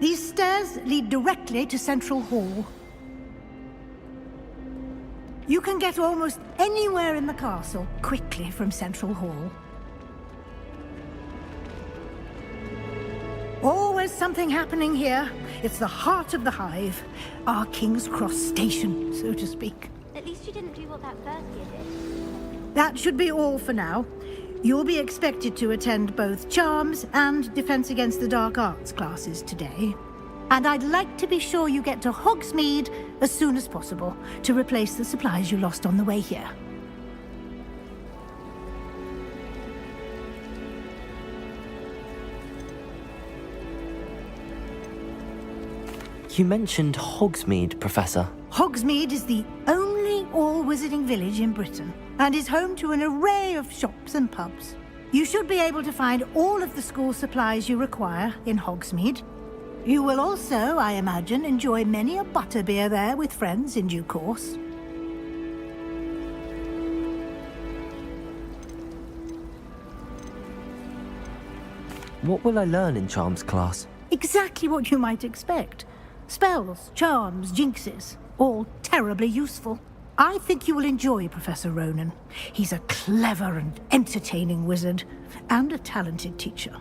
These stairs lead directly to Central Hall. You can get almost anywhere in the castle quickly from Central Hall. Always something happening here. It's the heart of the Hive. Our King's Cross station, so to speak. At least you didn't do what that first year did. That should be all for now. You'll be expected to attend both Charms and Defense Against the Dark Arts classes today. And I'd like to be sure you get to Hogsmeade as soon as possible to replace the supplies you lost on the way here. You mentioned Hogsmeade, Professor. Hogsmeade is the only all-wizarding village in Britain and is home to an array of shops and pubs. You should be able to find all of the school supplies you require in Hogsmeade. You will also, I imagine, enjoy many a butterbeer there with friends in due course. What will I learn in Charms class? Exactly what you might expect. Spells, charms, jinxes, all terribly useful. I think you will enjoy Professor Ronan. He's a clever and entertaining wizard, and a talented teacher.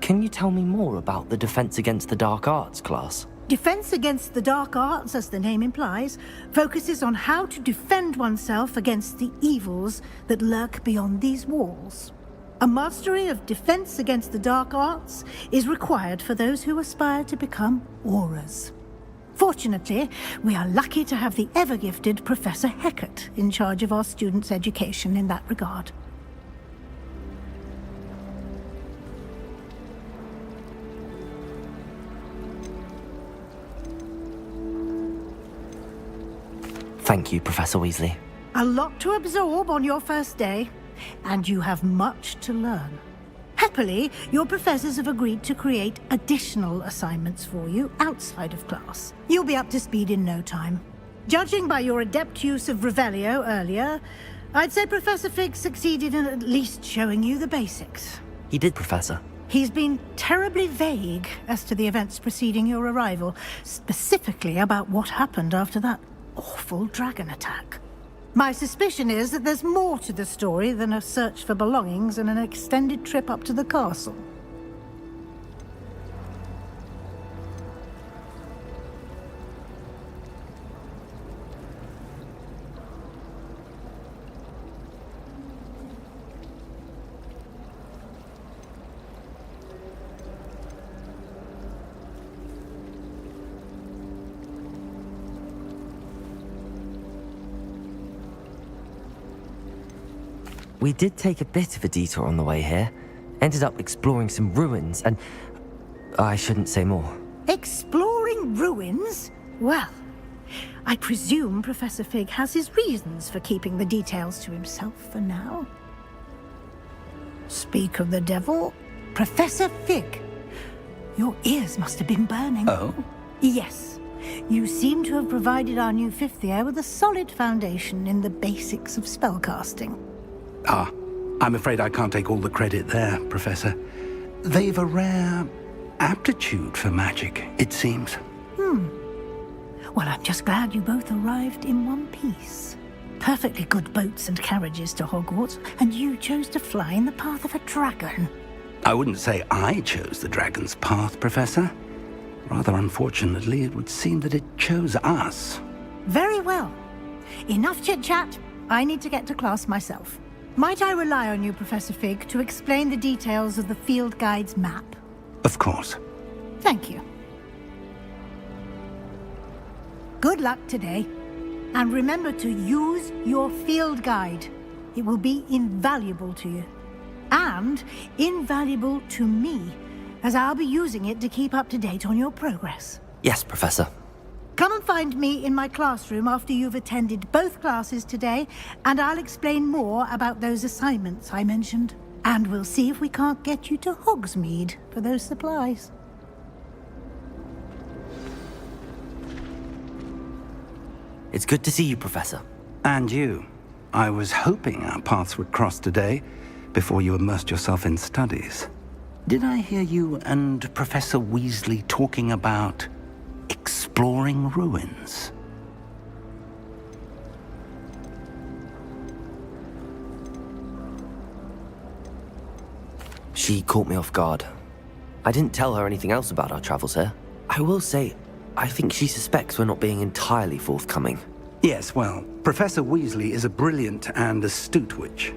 Can you tell me more about the Defense Against the Dark Arts class? Defense Against the Dark Arts, as the name implies, focuses on how to defend oneself against the evils that lurk beyond these walls. A mastery of Defense Against the Dark Arts is required for those who aspire to become Aurors. Fortunately, we are lucky to have the ever-gifted Professor Hecat in charge of our students' education in that regard. Thank you, Professor Weasley. A lot to absorb on your first day, and you have much to learn. Happily, your professors have agreed to create additional assignments for you outside of class. You'll be up to speed in no time. Judging by your adept use of Revelio earlier, I'd say Professor Fig succeeded in at least showing you the basics. He did, Professor. He's been terribly vague as to the events preceding your arrival, specifically about what happened after that awful dragon attack. My suspicion is that there's more to the story than a search for belongings and an extended trip up to the castle. We did take a bit of a detour on the way here. Ended up exploring some ruins and... I shouldn't say more. Exploring ruins? Well, I presume Professor Fig has his reasons for keeping the details to himself for now. Speak of the devil, Professor Fig. Your ears must have been burning. Oh? Yes. You seem to have provided our new fifth year with a solid foundation in the basics of spellcasting. Ah, I'm afraid I can't take all the credit there, Professor. They've a rare aptitude for magic, it seems. Well, I'm just glad you both arrived in one piece. Perfectly good boats and carriages to Hogwarts, and you chose to fly in the path of a dragon. I wouldn't say I chose the dragon's path, Professor. Rather unfortunately, it would seem that it chose us. Very well. Enough chit-chat. I need to get to class myself. Might I rely on you, Professor Fig, to explain the details of the field guide's map? Of course. Thank you. Good luck today. And remember to use your field guide. It will be invaluable to you. And invaluable to me, as I'll be using it to keep up to date on your progress. Yes, Professor. Come and find me in my classroom after you've attended both classes today, and I'll explain more about those assignments I mentioned. And we'll see if we can't get you to Hogsmeade for those supplies. It's good to see you, Professor. And you. I was hoping our paths would cross today, before you immersed yourself in studies. Did I hear you and Professor Weasley talking about exploring ruins? She caught me off guard. I didn't tell her anything else about our travels here. I will say, I think she suspects we're not being entirely forthcoming. Yes, well, Professor Weasley is a brilliant and astute witch.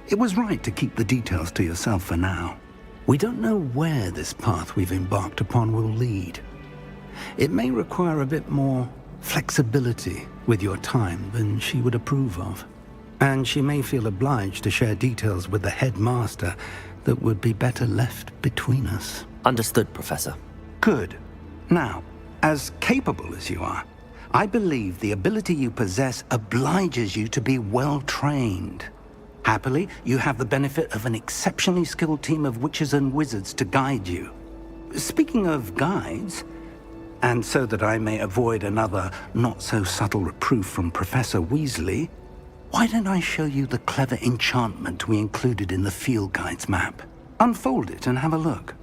It was right to keep the details to yourself for now. We don't know where this path we've embarked upon will lead. It may require a bit more flexibility with your time than she would approve of. And she may feel obliged to share details with the headmaster that would be better left between us. Understood, Professor. Good. Now, as capable as you are, I believe the ability you possess obliges you to be well trained. Happily, you have the benefit of an exceptionally skilled team of witches and wizards to guide you. Speaking of guides, and so that I may avoid another not-so-subtle reproof from Professor Weasley, why don't I show you the clever enchantment we included in the field guide's map? Unfold it and have a look.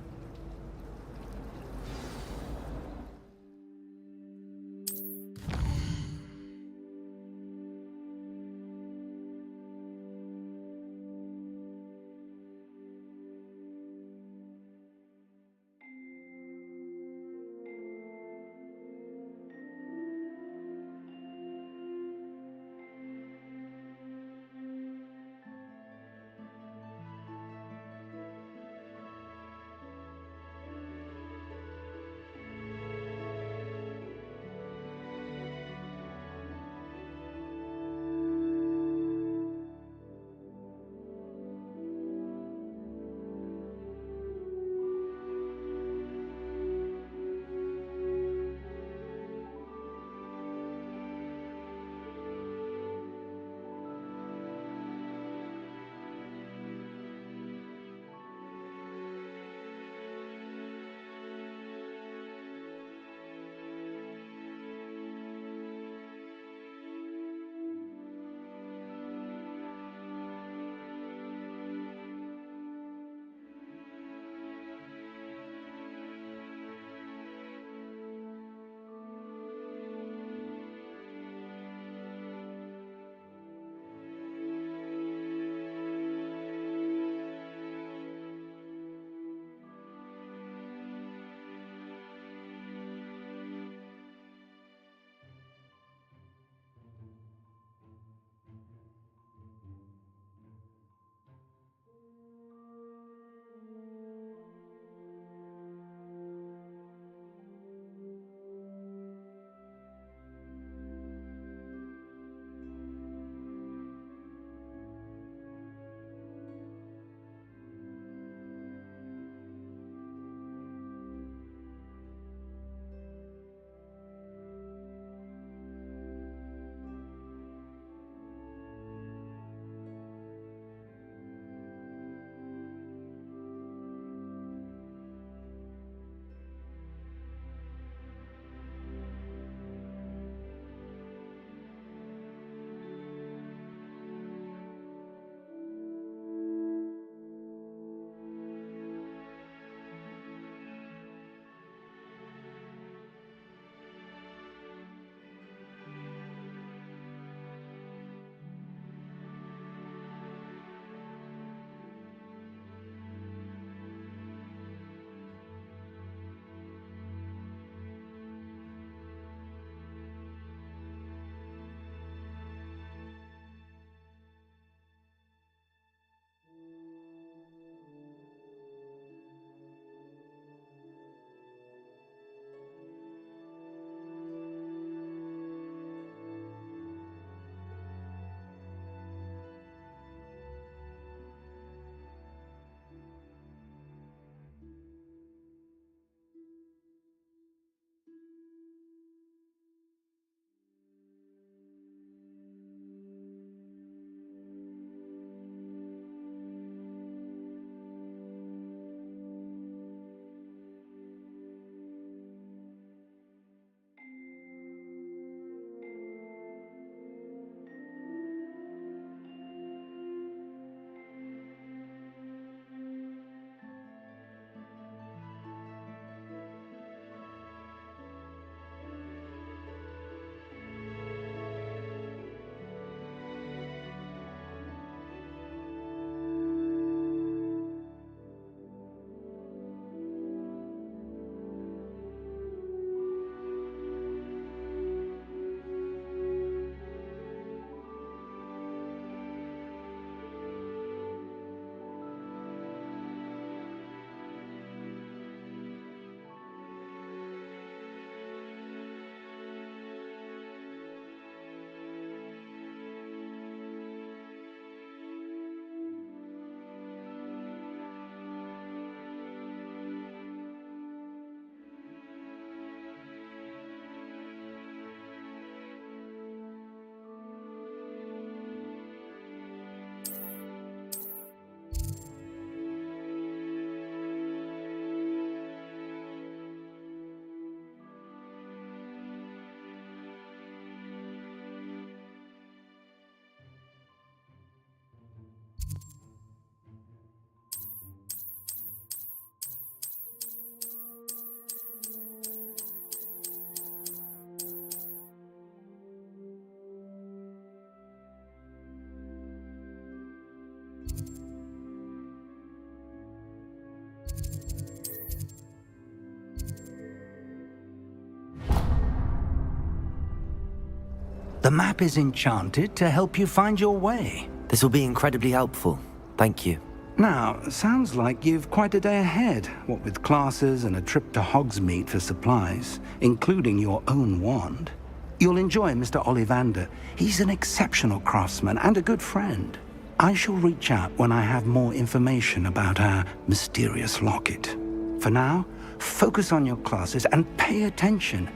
The map is enchanted to help you find your way. This will be incredibly helpful. Thank you. Now, sounds like you've quite a day ahead, what with classes and a trip to Hogsmeade for supplies, including your own wand. You'll enjoy Mr. Ollivander. He's an exceptional craftsman and a good friend. I shall reach out when I have more information about our mysterious locket. For now, focus on your classes and pay attention.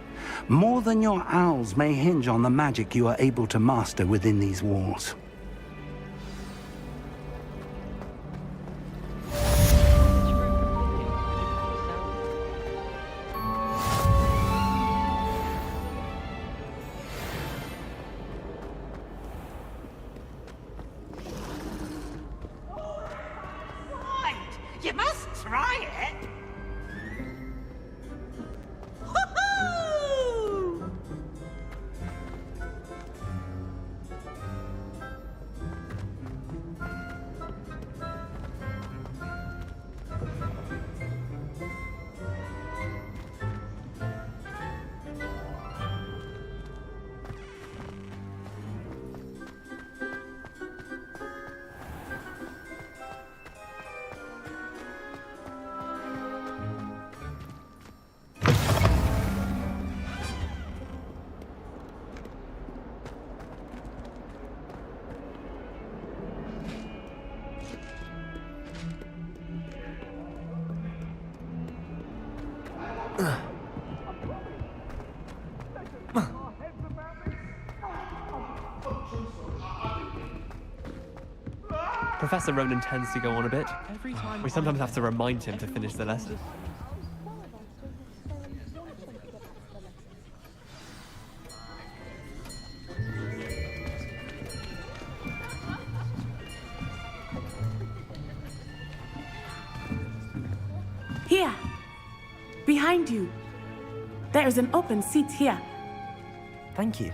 More than your owls may hinge on the magic you are able to master within these walls. You must try it. Professor Ronan tends to go on a bit. We sometimes have to remind him to finish the lesson. Here! Behind you! There is an open seat here. Thank you.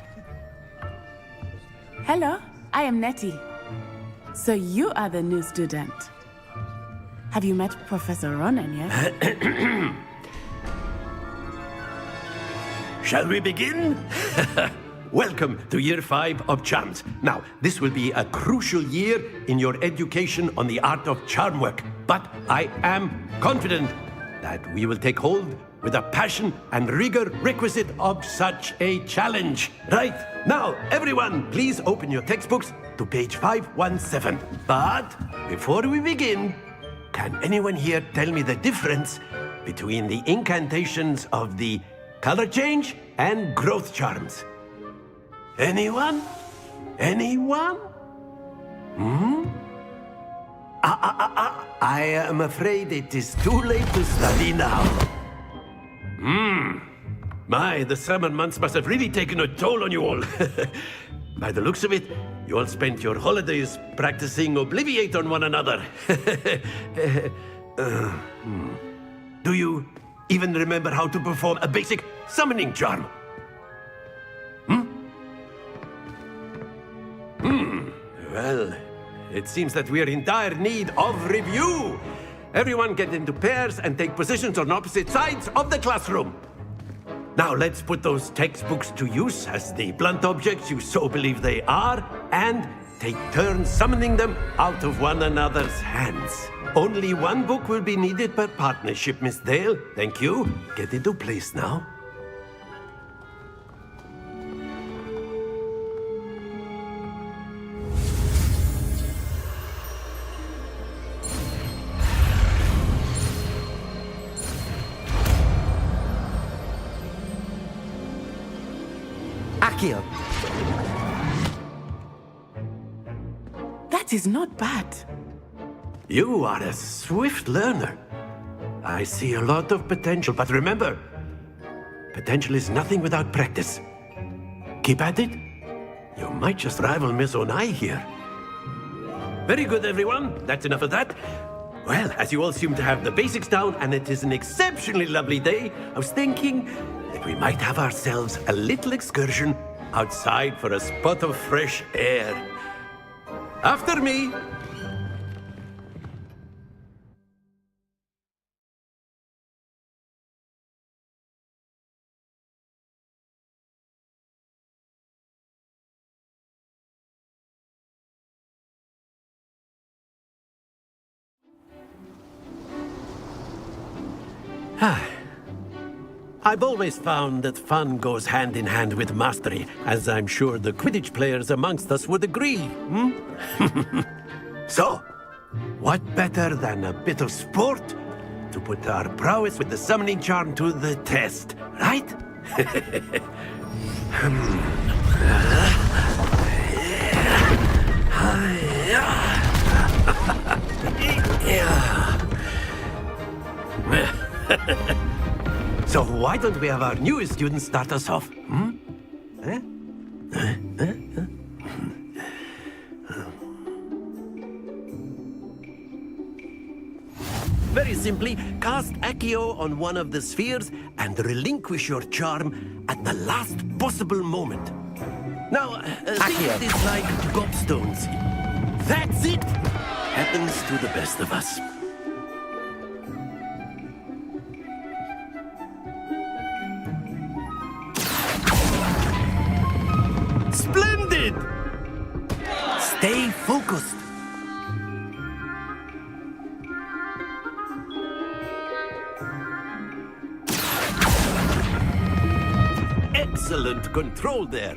Hello, I am Nettie. So you are the new student. Have you met Professor Ronan yet? Shall we begin? Welcome to Year 5 of Charms. Now, this will be a crucial year in your education on the art of charm work. But I am confident that we will take hold with a passion and rigor requisite of such a challenge. Right, now, everyone, please open your textbooks to page 517. But before we begin, can anyone here tell me the difference between the incantations of the color change and growth charms? Anyone? Anyone? I am afraid it is too late to study now. My, the summer months must have really taken a toll on you all. By the looks of it, you all spent your holidays practicing Obliviate on one another. Do you even remember how to perform a basic summoning charm? Well, it seems that we are in dire need of review. Everyone get into pairs and take positions on opposite sides of the classroom. Now let's put those textbooks to use as the blunt objects you so believe they are, and take turns summoning them out of one another's hands. Only one book will be needed per partnership, Miss Dale. Thank you. Get into place now. Accio. That is not bad. You are a swift learner. I see a lot of potential, but remember, potential is nothing without practice. Keep at it. You might just rival Miss Onai here. Very good, everyone. That's enough of that. Well, as you all seem to have the basics down, and it is an exceptionally lovely day, I was thinking that we might have ourselves a little excursion outside for a spot of fresh air. After me! I've always found that fun goes hand in hand with mastery, as I'm sure the Quidditch players amongst us would agree. So, what better than a bit of sport to put our prowess with the summoning charm to the test, right? So why don't we have our newest student start us off? Very simply, cast Accio on one of the spheres and relinquish your charm at the last possible moment. Now, think of this like gobstones. That's it! Happens to the best of us. Splendid! Stay focused. Excellent control there.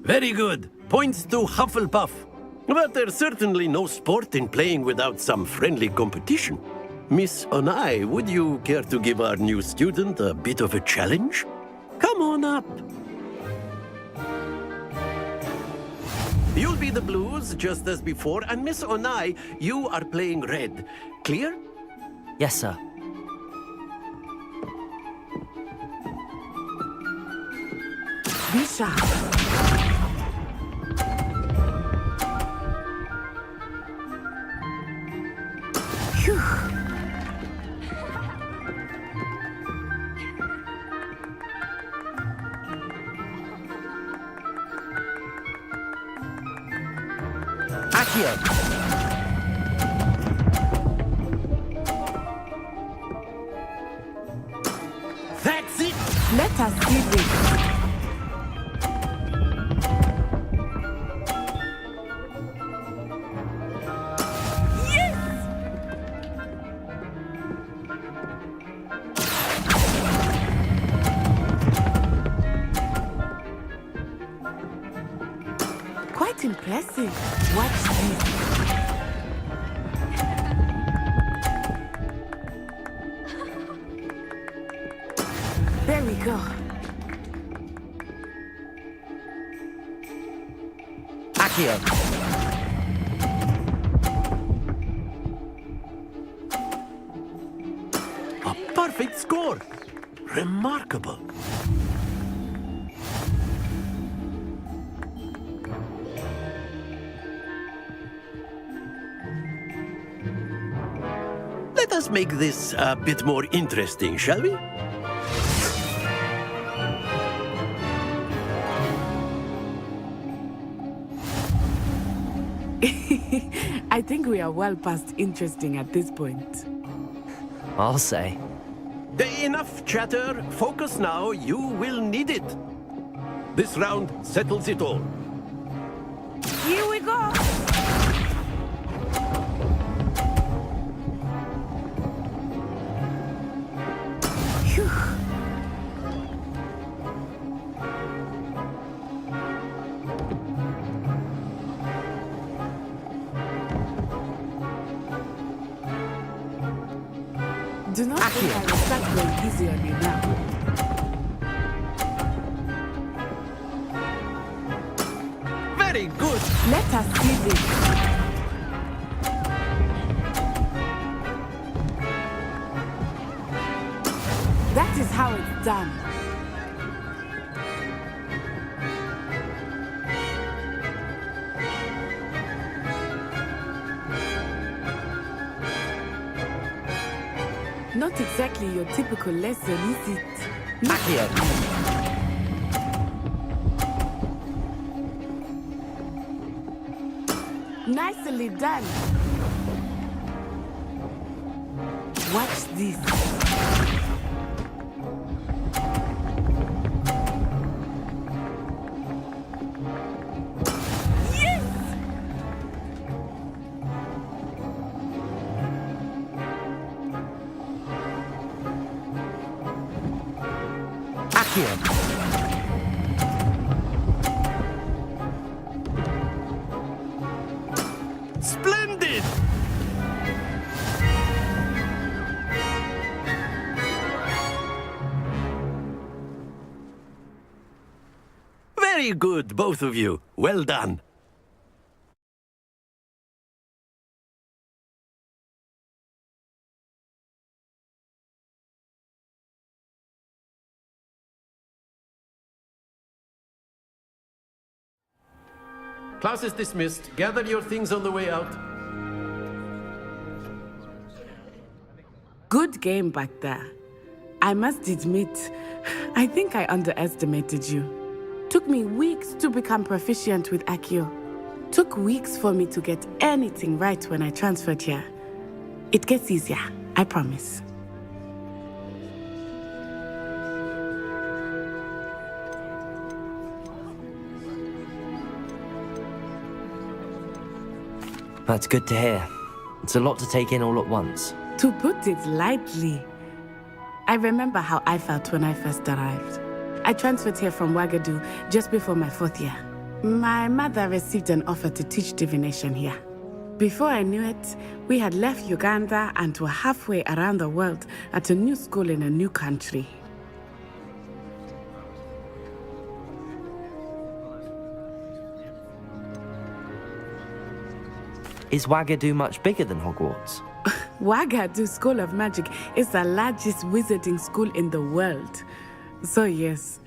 Very good. Points to Hufflepuff. But there's certainly no sport in playing without some friendly competition. Miss Onai, would you care to give our new student a bit of a challenge? Come on up. You'll be the blues, just as before, and Miss Onai, you are playing red. Clear? Yes, sir. Be sharp. Phew. Accio! That's it! Let us see this. Quite impressive. Watch this. There we go. Accio! A perfect score! Remarkable. Let us make this a bit more interesting, shall we? I think we are well past interesting at this point. I'll say. Enough chatter. Focus now. You will need it. This round settles it all. Here we go! Phew. Do not think I will start going easy on you now. Very good. Let us see this. That is how it's done. Not exactly your typical lesson, is it? Accio! Nicely done. Watch this. Yes! Accio! Splendid! Very good, both of you. Well done. Class is dismissed. Gather your things on the way out. Good game back there. I must admit, I think I underestimated you. Took me weeks to become proficient with Accio. Took weeks for me to get anything right when I transferred here. It gets easier, I promise. That's good to hear. It's a lot to take in all at once. To put it lightly, I remember how I felt when I first arrived. I transferred here from Wagadu just before my 4th year. My mother received an offer to teach divination here. Before I knew it, we had left Uganda and were halfway around the world at a new school in a new country. Is Wagadu much bigger than Hogwarts? Wagadu School of Magic is the largest wizarding school in the world. So yes,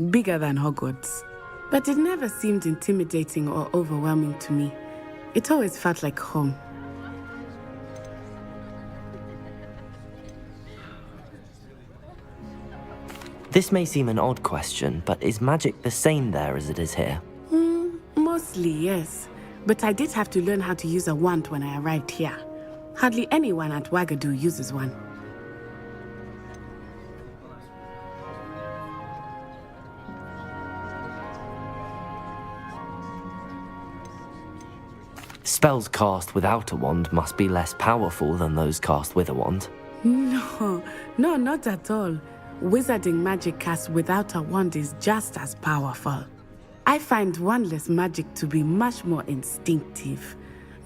bigger than Hogwarts. But it never seemed intimidating or overwhelming to me. It always felt like home. This may seem an odd question, but is magic the same there as it is here? Mostly, yes. But I did have to learn how to use a wand when I arrived here. Hardly anyone at Wagadu uses one. Spells cast without a wand must be less powerful than those cast with a wand. No, not at all. Wizarding magic cast without a wand is just as powerful. I find wandless magic to be much more instinctive.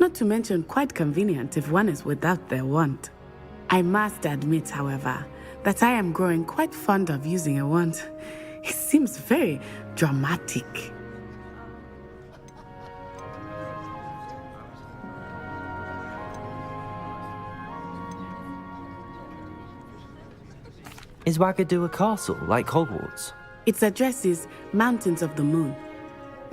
Not to mention quite convenient if one is without their wand. I must admit, however, that I am growing quite fond of using a wand. It seems very dramatic. Is Wagadu a castle, like Hogwarts? Its address is Mountains of the Moon.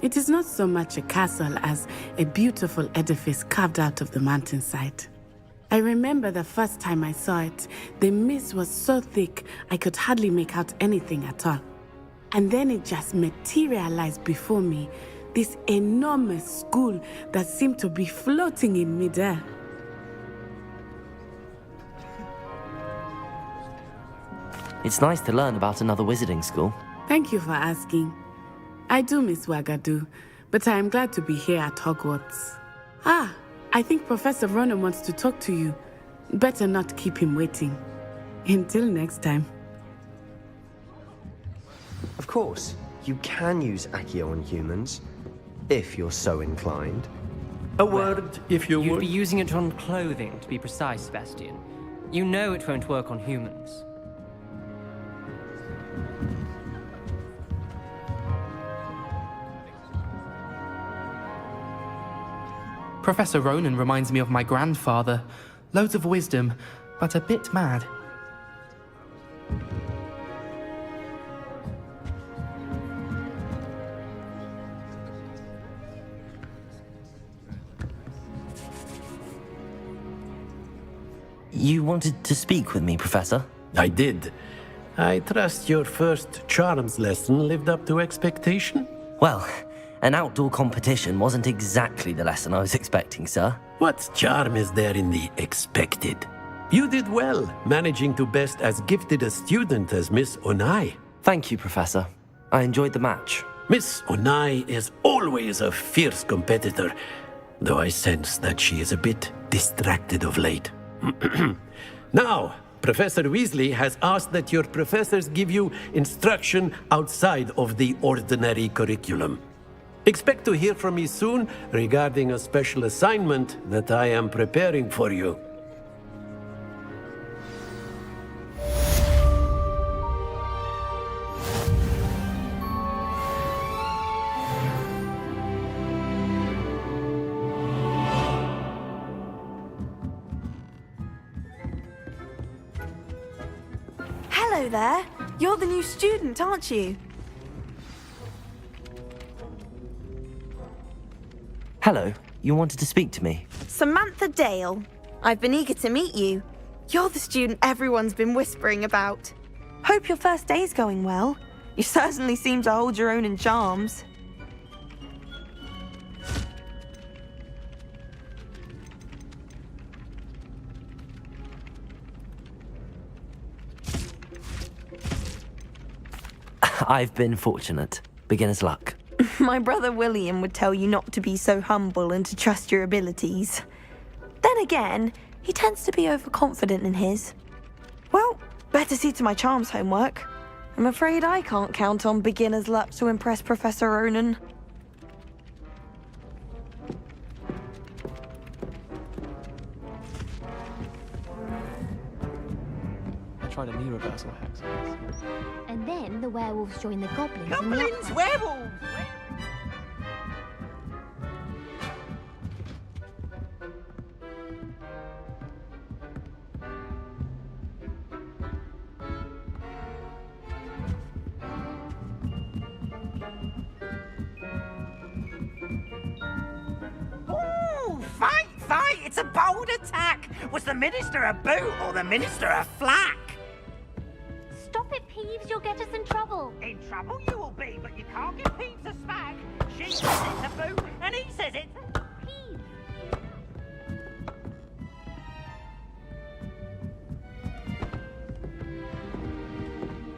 It is not so much a castle as a beautiful edifice carved out of the mountainside. I remember the first time I saw it, the mist was so thick I could hardly make out anything at all. And then it just materialized before me, this enormous school that seemed to be floating in midair. It's nice to learn about another wizarding school. Thank you for asking. I do miss Wagadu, but I am glad to be here at Hogwarts. Ah, I think Professor Ronan wants to talk to you. Better not keep him waiting. Until next time. Of course, you can use Accio on humans, if you're so inclined. A word, if you You'd would. be using it on clothing, to be precise, Sebastian. You know it won't work on humans. Professor Ronan reminds me of my grandfather. Loads of wisdom, but a bit mad. You wanted to speak with me, Professor? I did. I trust your first charms lesson lived up to expectation? Well, an outdoor competition wasn't exactly the lesson I was expecting, sir. What charm is there in the expected? You did well, managing to best as gifted a student as Miss Onai. Thank you, Professor. I enjoyed the match. Miss Onai is always a fierce competitor, though I sense that she is a bit distracted of late. Now, Professor Weasley has asked that your professors give you instruction outside of the ordinary curriculum. Expect to hear from me soon regarding a special assignment that I am preparing for you. Hello there. You're the new student, aren't you? Hello, you wanted to speak to me? Samantha Dale. I've been eager to meet you. You're the student everyone's been whispering about. Hope your first day's going well. You certainly seem to hold your own in charms. I've been fortunate. Beginner's luck. My brother William would tell you not to be so humble and to trust your abilities. Then again, he tends to be overconfident in his. Well, better see to my charms homework. I'm afraid I can't count on beginner's luck to impress Professor Ronan. I tried a knee reversal hex. And then the werewolves join the goblins. Goblins, werewolves! Fight, fight! It's a bold attack! Was the minister a boot or the minister a flack? Stop it, Peeves, you'll get us in trouble. In trouble you will be, but you can't give Peeves a smack. She says it's a boot, and he says it's a... Peeves.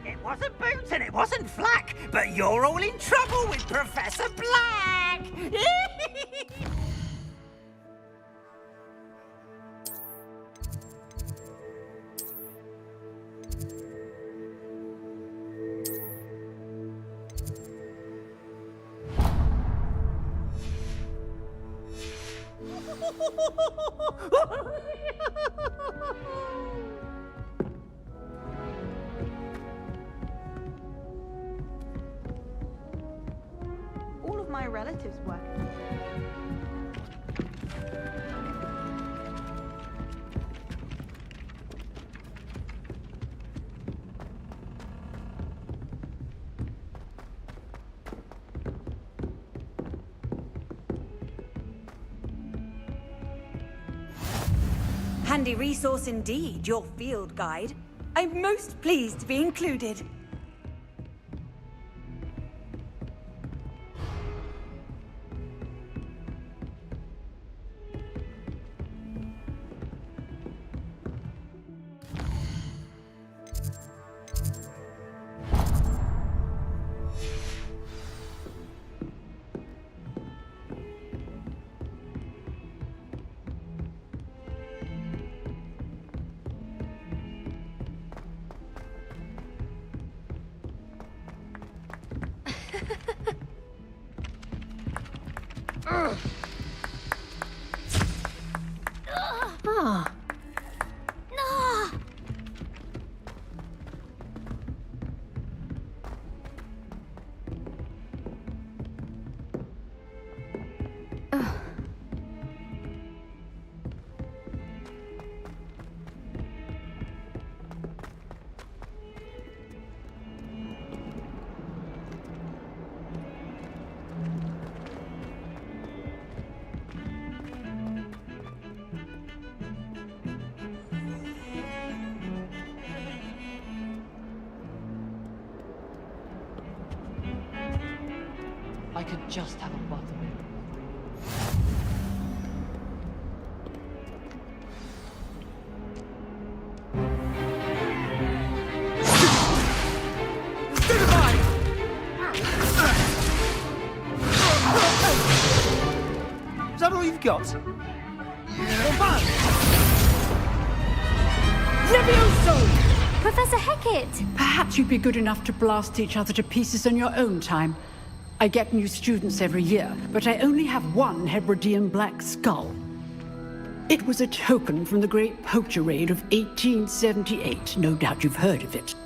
It wasn't boot and it wasn't flack, but you're all in trouble with Professor Black! All of my relatives work. Handy resource indeed, your field guide. I'm most pleased to be included. Ah. No. I could just have a button. Is that all you've got? Levioso! Professor Hecat! Perhaps you'd be good enough to blast each other to pieces in your own time. I get new students every year, but I only have one Hebridean black skull. It was a token from the Great Poacher Raid of 1878. No doubt you've heard of it.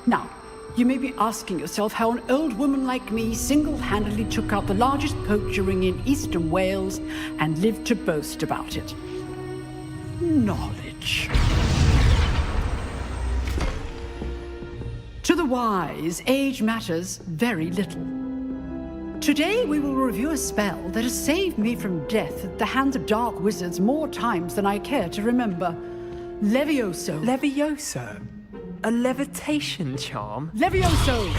Now, you may be asking yourself how an old woman like me single-handedly took out the largest poacher ring in eastern Wales and lived to boast about it. Knowledge. To the wise, age matters very little. Today we will review a spell that has saved me from death at the hands of dark wizards more times than I care to remember. Levioso. Levioso? A levitation charm? Levioso!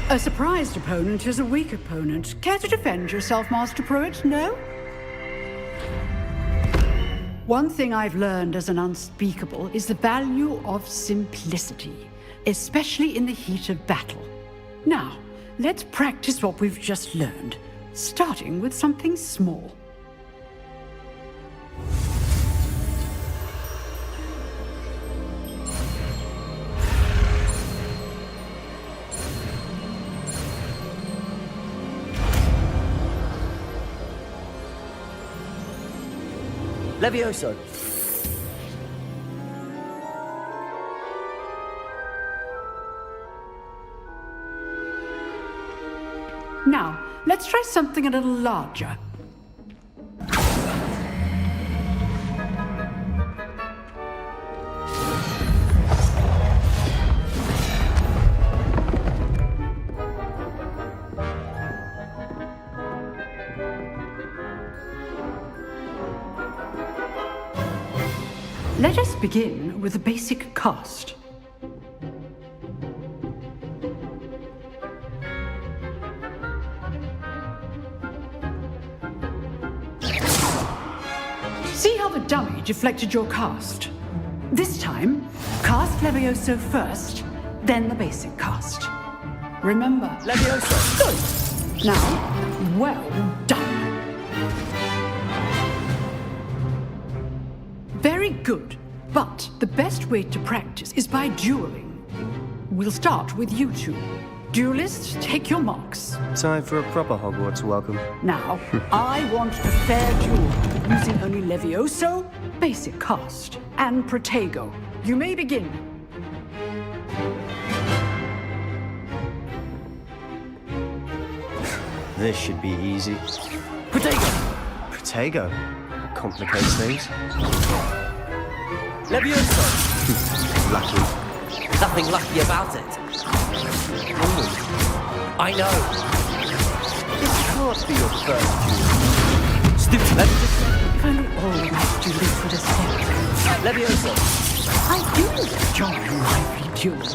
A surprised opponent is a weak opponent. Care to defend yourself, Master Pruitt? No? One thing I've learned as an unspeakable is the value of simplicity, especially in the heat of battle. Now, let's practice what we've just learned, starting with something small. Levioso! Now, let's try something a little larger. Let us begin with a basic cast. See how the dummy deflected your cast? This time, cast Levioso first, then the basic cast. Remember, Levioso. Good. Now, well done. Very good, but the best way to practice is by dueling. We'll start with you two. Duelists, take your marks. Time for a proper Hogwarts welcome. Now, I want a fair duel, using only Levioso, basic cast, and Protego. You may begin. This should be easy. Protego! Protego? Complicates things. Levioso! Lucky. Nothing lucky about it. I know. This can't be your first duel. Stupid Levioso. If only all my students would escape. Levioso. I do enjoy lively duels.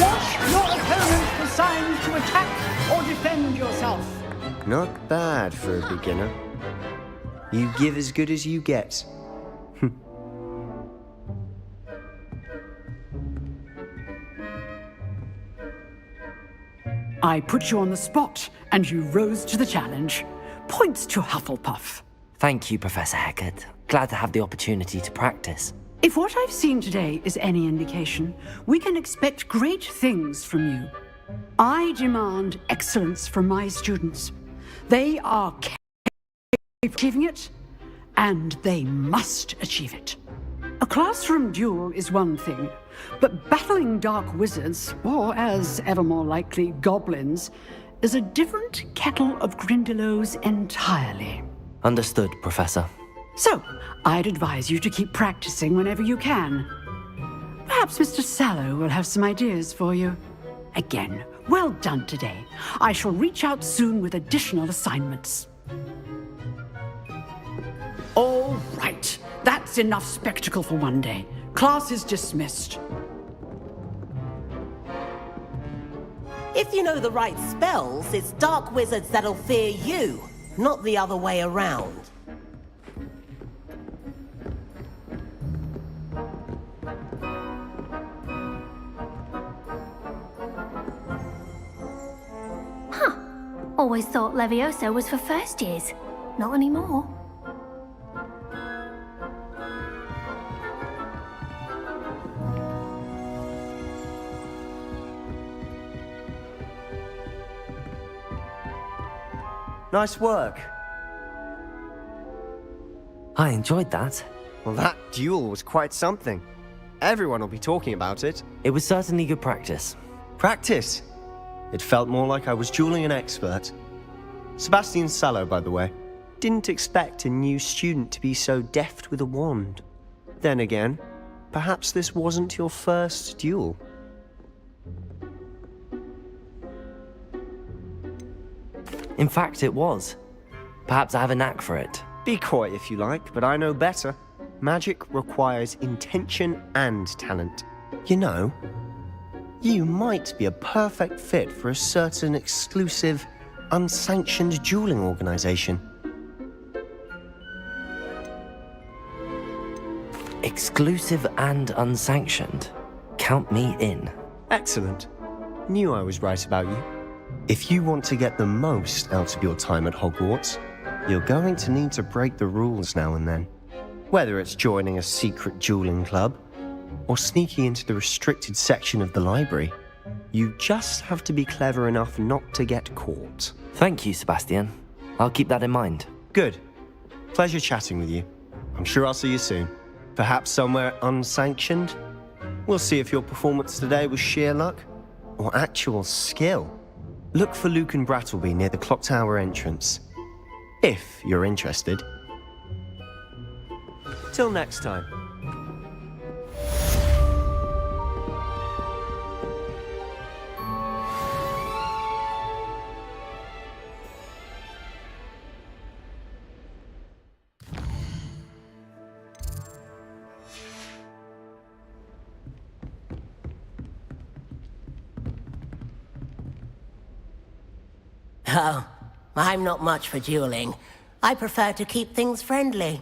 Watch your opponent for signs to attack or defend yourself. Not bad for a beginner. You give as good as you get. I put you on the spot, and you rose to the challenge. Points to Hufflepuff. Thank you, Professor Hecat. Glad to have the opportunity to practice. If what I've seen today is any indication, we can expect great things from you. I demand excellence from my students. They are capable of achieving it, and they must achieve it. A classroom duel is one thing, but battling dark wizards, or as ever more likely, goblins, is a different kettle of Grindylows entirely. Understood, Professor. So, I'd advise you to keep practicing whenever you can. Perhaps Mr. Sallow will have some ideas for you. Again, well done today. I shall reach out soon with additional assignments. All right. That's enough spectacle for one day. Class is dismissed. If you know the right spells, it's dark wizards that'll fear you, not the other way around. Huh. Always thought Levioso was for first years. Not anymore. Nice work. I enjoyed that. Well, that duel was quite something. Everyone will be talking about it. It was certainly good practice. Practice? It felt more like I was dueling an expert. Sebastian Sallow, by the way. Didn't expect a new student to be so deft with a wand. Then again, perhaps this wasn't your first duel. In fact, it was. Perhaps I have a knack for it. Be coy if you like, but I know better. Magic requires intention and talent. You know, you might be a perfect fit for a certain exclusive, unsanctioned dueling organization. Exclusive and unsanctioned. Count me in. Excellent. Knew I was right about you. If you want to get the most out of your time at Hogwarts, you're going to need to break the rules now and then. Whether it's joining a secret dueling club, or sneaking into the restricted section of the library, you just have to be clever enough not to get caught. Thank you, Sebastian. I'll keep that in mind. Good. Pleasure chatting with you. I'm sure I'll see you soon. Perhaps somewhere unsanctioned? We'll see if your performance today was sheer luck, or actual skill. Look for Luke and Brattleby near the clock tower entrance. If you're interested. Till next time. Oh, I'm not much for dueling. I prefer to keep things friendly.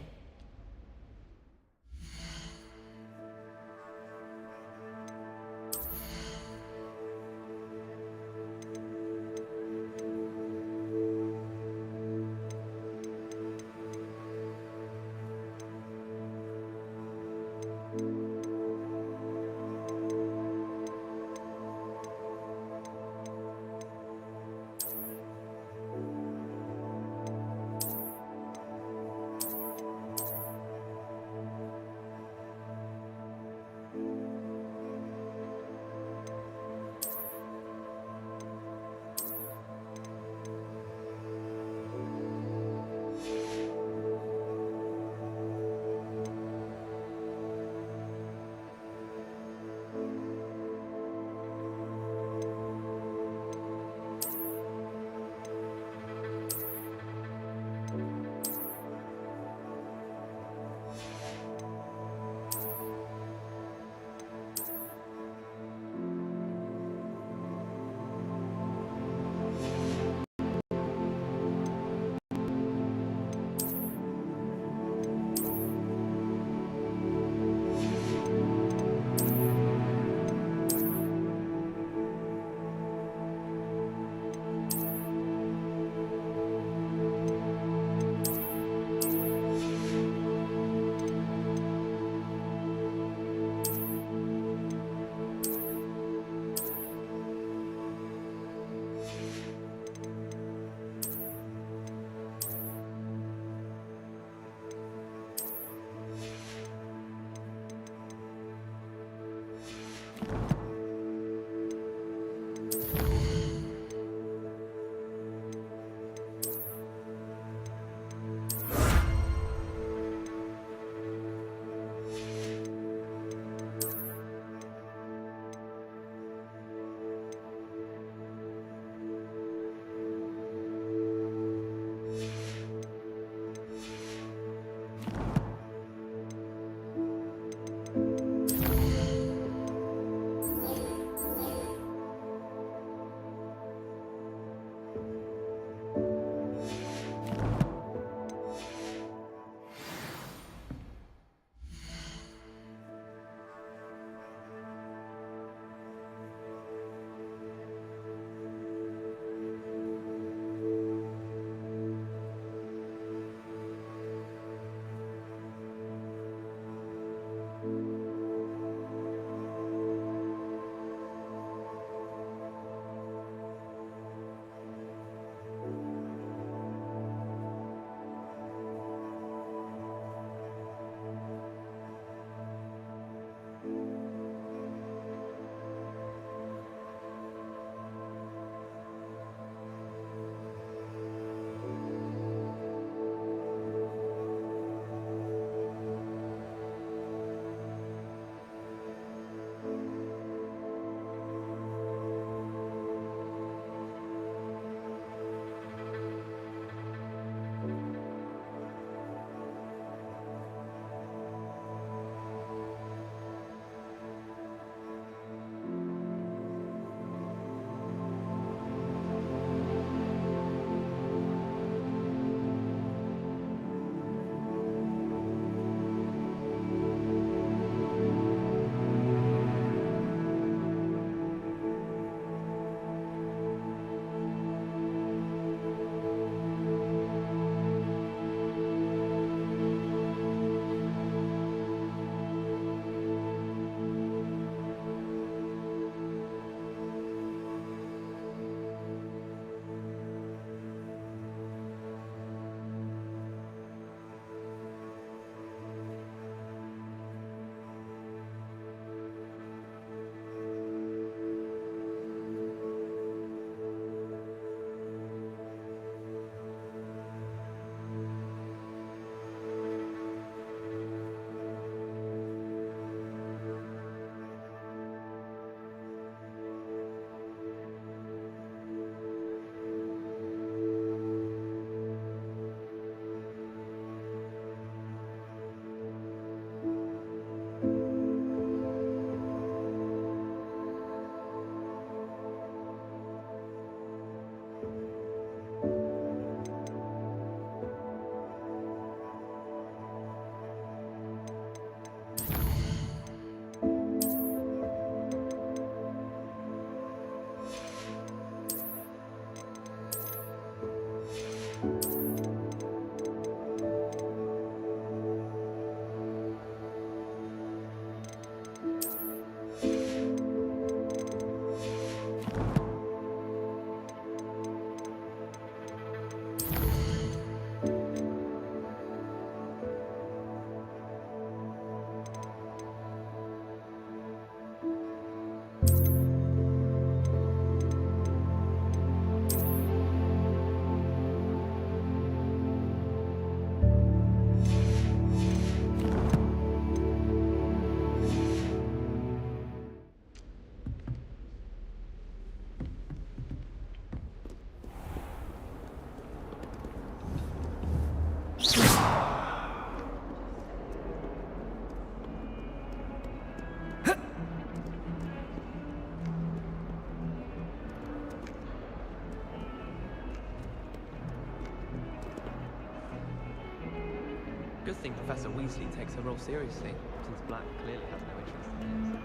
Good thing Professor Weasley takes her role seriously, since Black clearly has no interest in this.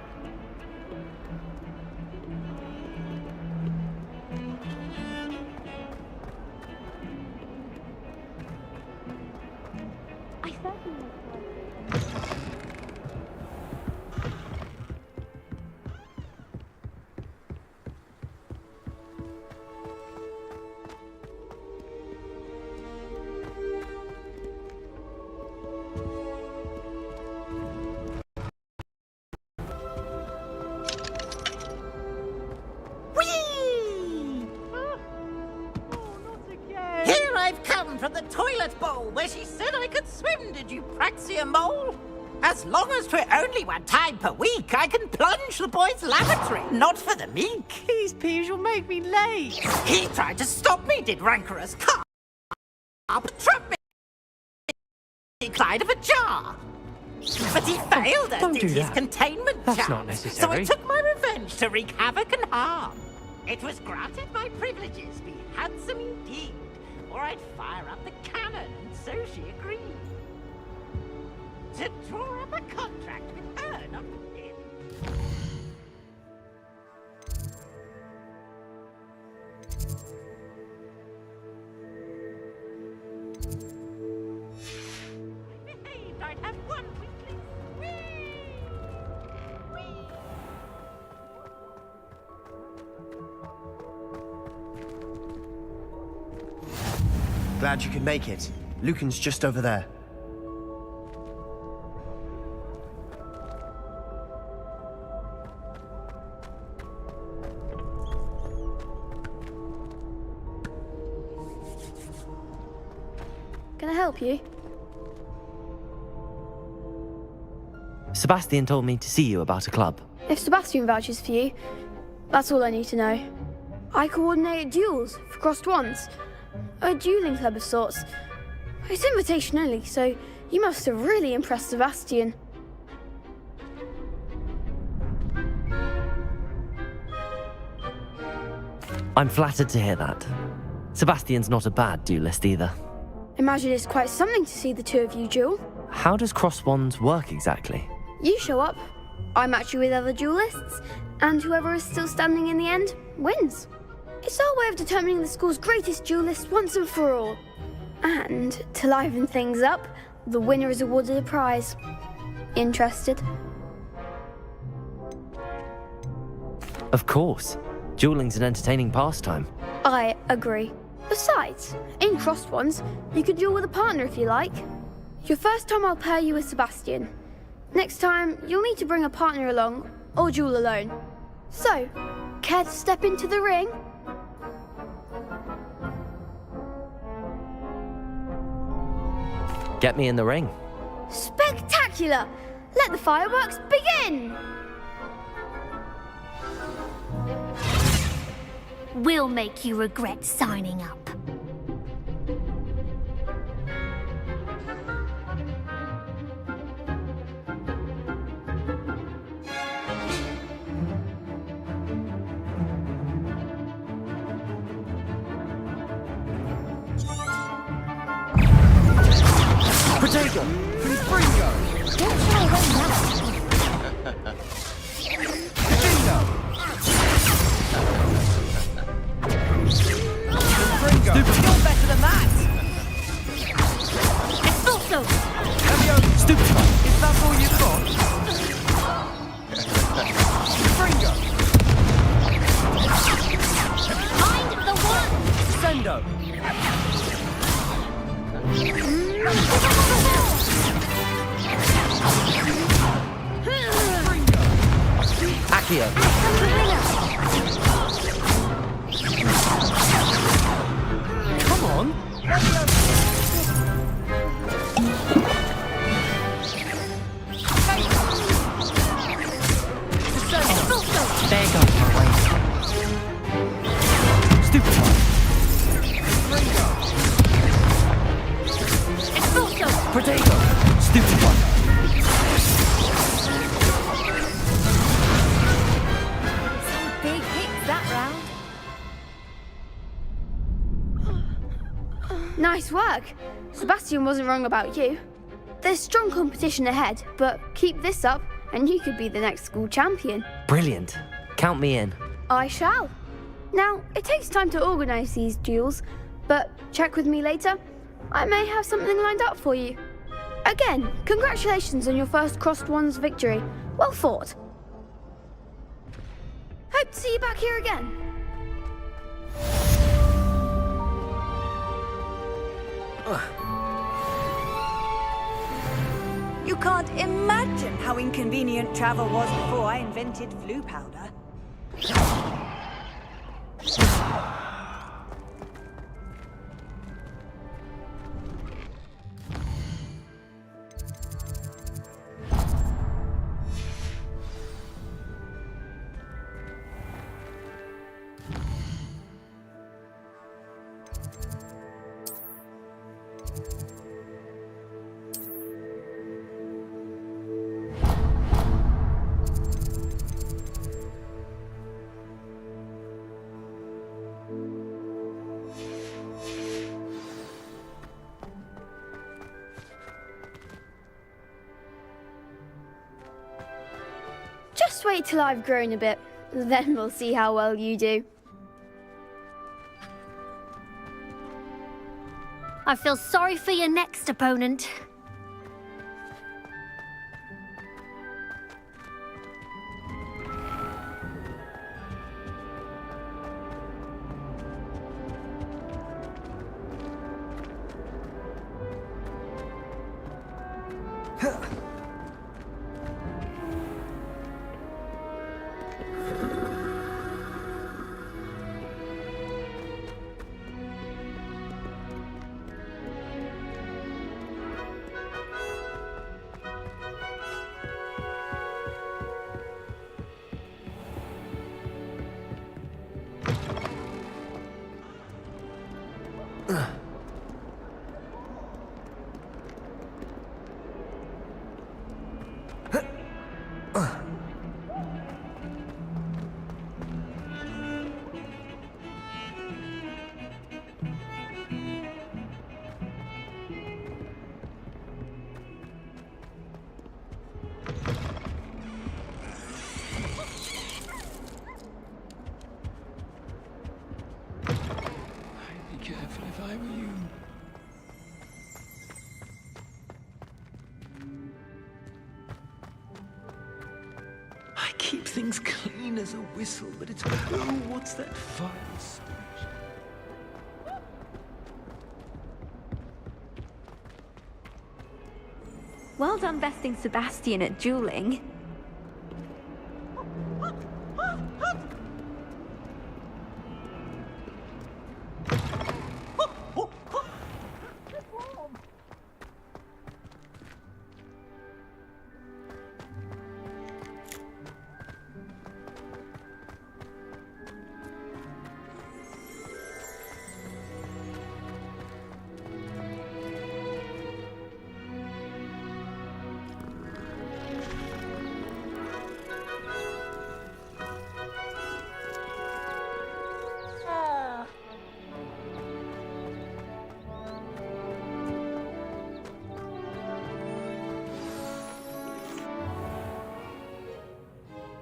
I certainly Here I've come from the toilet bowl where she said I could swim, did you praxia mole? As long as 'twere only one time per week, I can plunge the boy's lavatory, not for the meek. These peeves will make me late. He tried to stop me, did rancorous carp, trap me inside of a jar. But he failed, as don't did do his that. containment That's charm. not So necessary. I took my revenge to wreak havoc and harm. It was granted my privileges be handsome indeed, or I'd fire up the cannon, and so she agreed. To draw up a contract with her, not with him. I behaved, I'd have one weekly. Glad you could make it. Lucan's just over there. Can I help you? Sebastian told me to see you about a club. If Sebastian vouches for you, that's all I need to know. I coordinate duels for crossed wands. A dueling club of sorts. It's invitation only, so you must have really impressed Sebastian. I'm flattered to hear that. Sebastian's not a bad duelist either. Imagine it's quite something to see the two of you duel. How does cross wands work exactly? You show up, I match you with other duelists, and whoever is still standing in the end wins. It's our way of determining the school's greatest duelist once and for all. And to liven things up, the winner is awarded a prize. Interested? Of course. Dueling's an entertaining pastime. I agree. Besides, in crossed ones, you could duel with a partner if you like. Your first time I'll pair you with Sebastian. Next time, you'll need to bring a partner along, or duel alone. So, care to step into the ring? Get me in the ring. Spectacular! Let the fireworks begin! We'll make you regret signing up. Potato! Fringo! You're better than that! Expulso! Stupid! Is that all you've got? Fringo! Mind the one! Sendo! Accio! Come on! There goes my way. Stupid one! Potato! Stupid one! Some big hits that round. Nice work. Sebastian wasn't wrong about you. There's strong competition ahead, but keep this up and you could be the next school champion. Brilliant. Count me in. I shall. Now, it takes time to organise these duels, but check with me later. I may have something lined up for you. Again, congratulations on your first Crossed Wands victory. Well fought. Hope to see you back here again. You can't imagine how inconvenient travel was before I invented flu powder. Just wait till I've grown a bit, then we'll see how well you do. I feel sorry for your next opponent. I keep things clean as a whistle, but it's... Oh, what's that file? Well done besting Sebastian at dueling.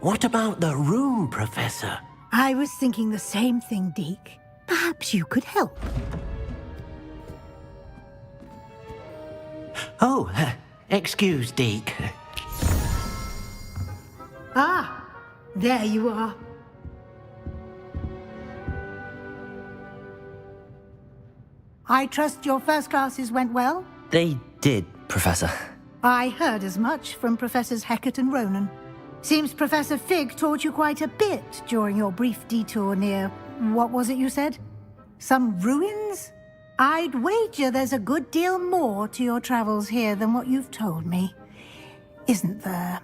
What about the room, Professor? I was thinking the same thing, Deke. Perhaps you could help. Oh, excuse, Deke. Ah, there you are. I trust your first classes went well? They did, Professor. I heard as much from Professors Hecat and Ronan. Seems Professor Fig taught you quite a bit during your brief detour near... what was it you said? Some ruins? I'd wager there's a good deal more to your travels here than what you've told me. Isn't there?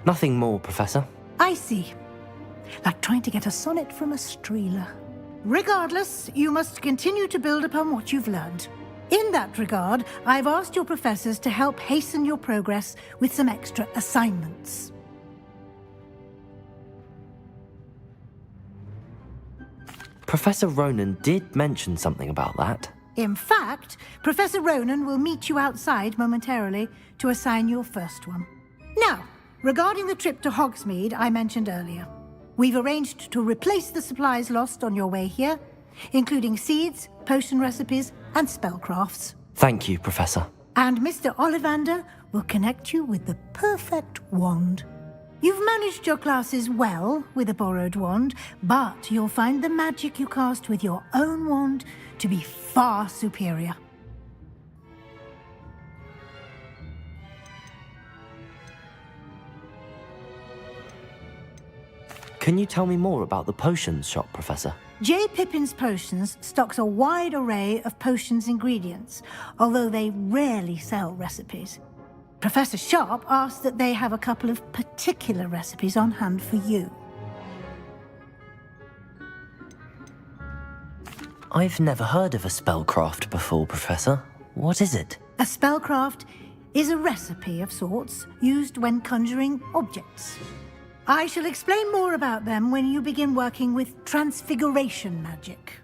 Nothing more, Professor. I see. Like trying to get a sonnet from a streeler. Regardless, you must continue to build upon what you've learned. In that regard, I've asked your professors to help hasten your progress with some extra assignments. Professor Ronan did mention something about that. In fact, Professor Ronan will meet you outside momentarily to assign your first one. Now, regarding the trip to Hogsmeade I mentioned earlier, we've arranged to replace the supplies lost on your way here, including seeds, potion recipes, and spellcrafts. Thank you, Professor. And Mr. Ollivander will connect you with the perfect wand. You've managed your classes well with a borrowed wand, but you'll find the magic you cast with your own wand to be far superior. Can you tell me more about the potions shop, Professor? J. Pippin's Potions stocks a wide array of potions ingredients, although they rarely sell recipes. Professor Sharp asked that they have a couple of particular recipes on hand for you. I've never heard of a spellcraft before, Professor. What is it? A spellcraft is a recipe of sorts used when conjuring objects. I shall explain more about them when you begin working with transfiguration magic.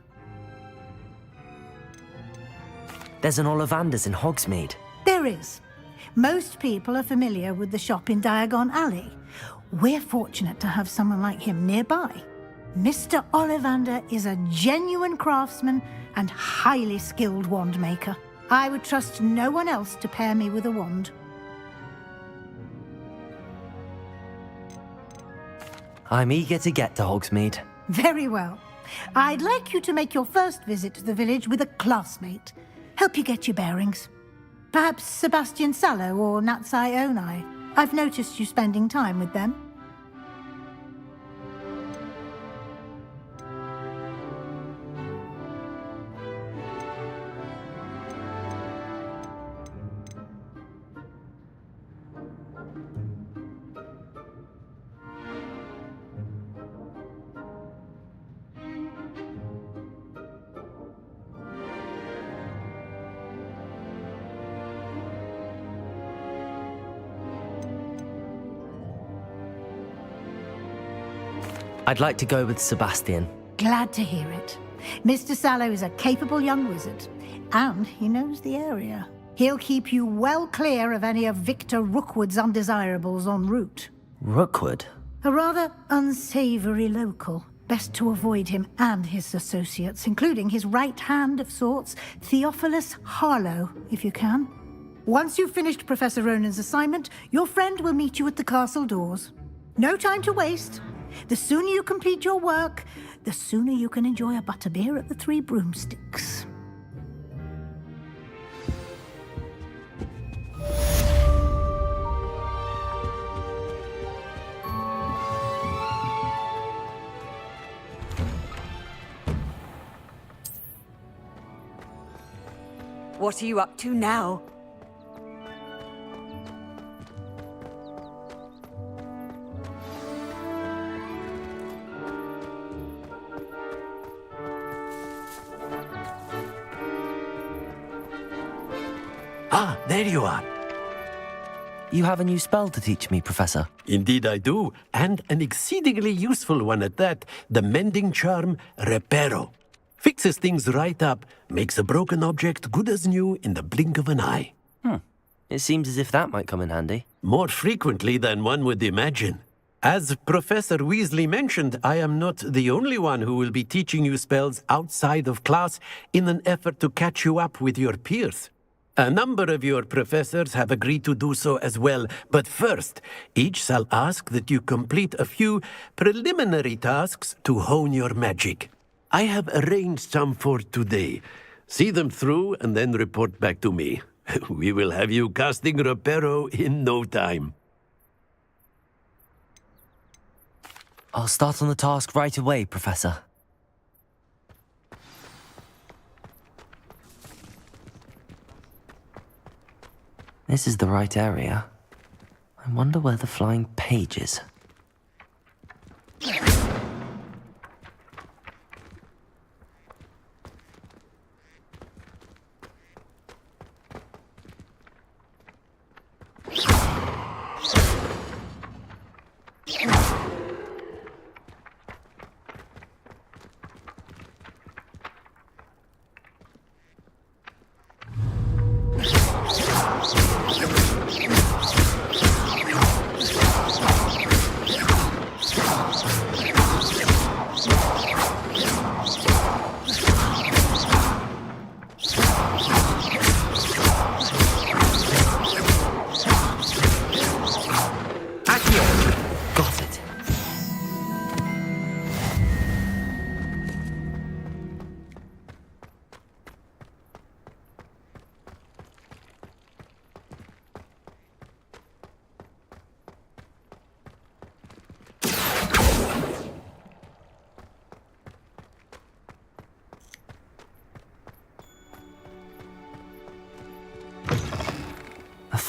There's an Ollivander's in Hogsmeade. There is. Most people are familiar with the shop in Diagon Alley. We're fortunate to have someone like him nearby. Mr. Ollivander is a genuine craftsman and highly skilled wand maker. I would trust no one else to pair me with a wand. I'm eager to get to Hogsmeade. Very well. I'd like you to make your first visit to the village with a classmate. Help you get your bearings. Perhaps Sebastian Sallow or Natsai Onai. I've noticed you spending time with them. I'd like to go with Sebastian. Glad to hear it. Mr. Sallow is a capable young wizard, and he knows the area. He'll keep you well clear of any of Victor Rookwood's undesirables en route. Rookwood? A rather unsavory local. Best to avoid him and his associates, including his right hand of sorts, Theophilus Harlow, if you can. Once you've finished Professor Ronan's assignment, your friend will meet you at the castle doors. No time to waste. The sooner you complete your work, the sooner you can enjoy a butterbeer at the Three Broomsticks. What are you up to now? Ah, there you are. You have a new spell to teach me, Professor. Indeed I do, and an exceedingly useful one at that. The mending charm, Reparo. Fixes things right up, makes a broken object good as new in the blink of an eye. It seems as if that might come in handy. More frequently than one would imagine. As Professor Weasley mentioned, I am not the only one who will be teaching you spells outside of class in an effort to catch you up with your peers. A number of your professors have agreed to do so as well, but first, each shall ask that you complete a few preliminary tasks to hone your magic. I have arranged some for today. See them through and then report back to me. We will have you casting Reparo in no time. I'll start on the task right away, Professor. This is the right area. I wonder where the flying page is.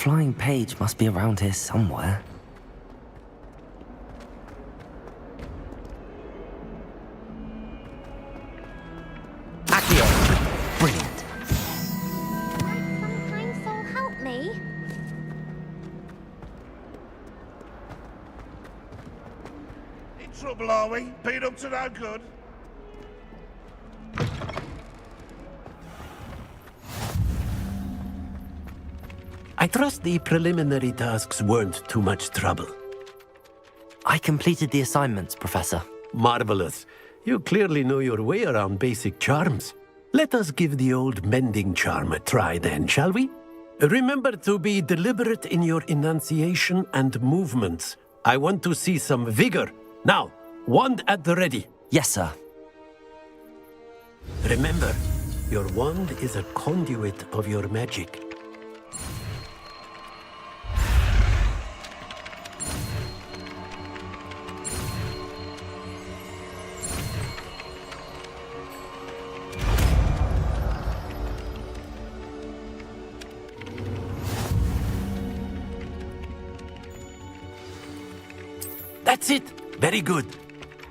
flying page must be around here somewhere. Accio! Brilliant. Sometimes soul help me. In trouble, are we? Been up to no good? I trust the preliminary tasks weren't too much trouble. I completed the assignments, Professor. Marvelous. You clearly know your way around basic charms. Let us give the old mending charm a try then, shall we? Remember to be deliberate in your enunciation and movements. I want to see some vigor. Now, wand at the ready. Yes, sir. Remember, your wand is a conduit of your magic. That's it! Very good.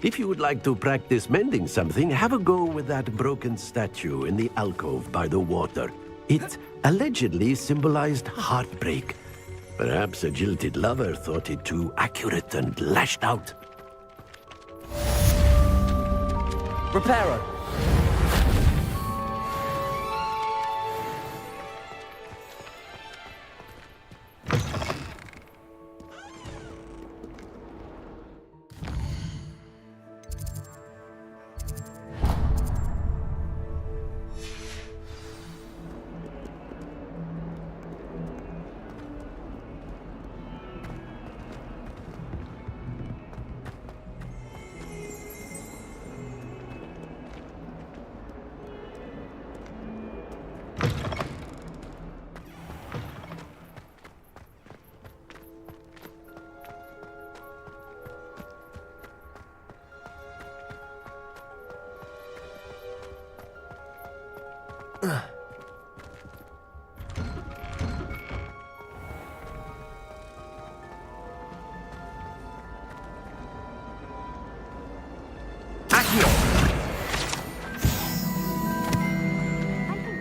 If you would like to practice mending something, have a go with that broken statue in the alcove by the water. It allegedly symbolized heartbreak. Perhaps a jilted lover thought it too accurate and lashed out. Reparo!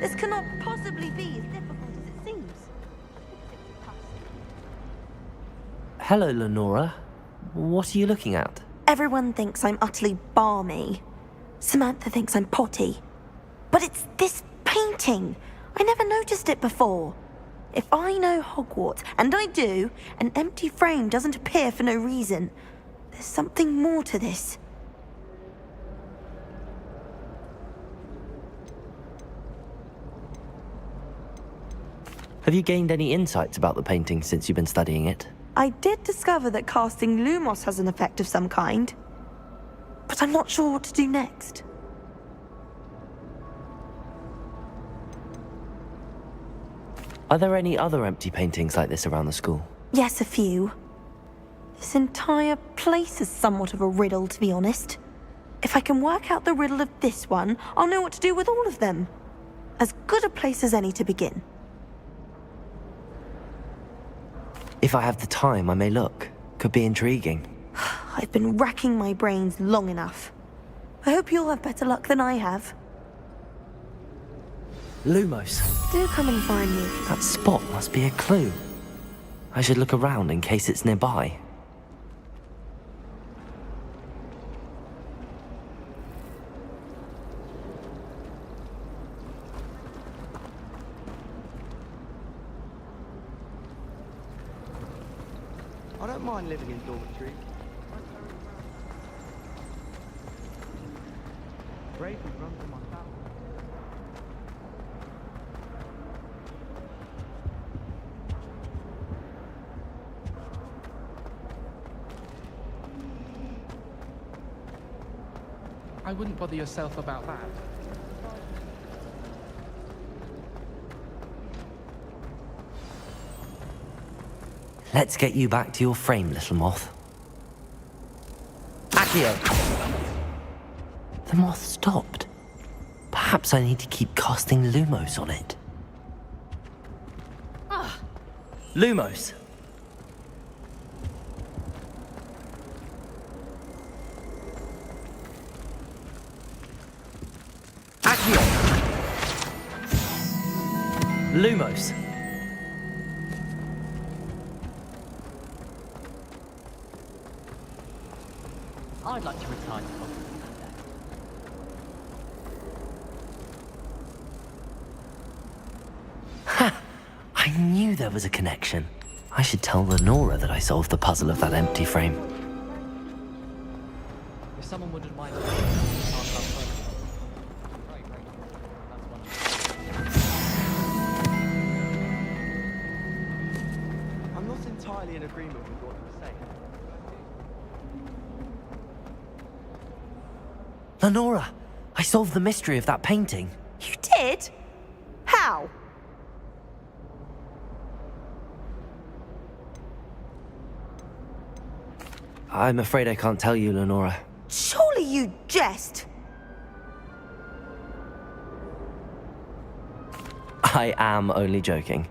This cannot possibly be as difficult as it seems. Hello, Lenora. What are you looking at? Everyone thinks I'm utterly balmy. Samantha thinks I'm potty. But it's this painting. I never noticed it before. If I know Hogwarts, and I do, an empty frame doesn't appear for no reason. There's something more to this. Have you gained any insights about the painting since you've been studying it? I did discover that casting Lumos has an effect of some kind. But I'm not sure what to do next. Are there any other empty paintings like this around the school? Yes, a few. This entire place is somewhat of a riddle, to be honest. If I can work out the riddle of this one, I'll know what to do with all of them. As good a place as any to begin. If I have the time, I may look. Could be intriguing. I've been racking my brains long enough. I hope you'll have better luck than I have. Lumos. Do come and find me. That spot must be a clue. I should look around in case it's nearby. I don't mind living in dormitories. Brave and run for my family. I wouldn't bother yourself about that. Let's get you back to your frame, little moth. Accio! The moth stopped. Perhaps I need to keep casting Lumos on it. Lumos. Accio. Lumos. I'd like to retire to Hogwarts. I knew there was a connection. I should tell Lenora that I solved the puzzle of that empty frame. If someone wouldn't mind. I'm not entirely in agreement with what you're saying. Lenora, I solved the mystery of that painting. You did? How? I'm afraid I can't tell you, Lenora. Surely you jest. I am only joking.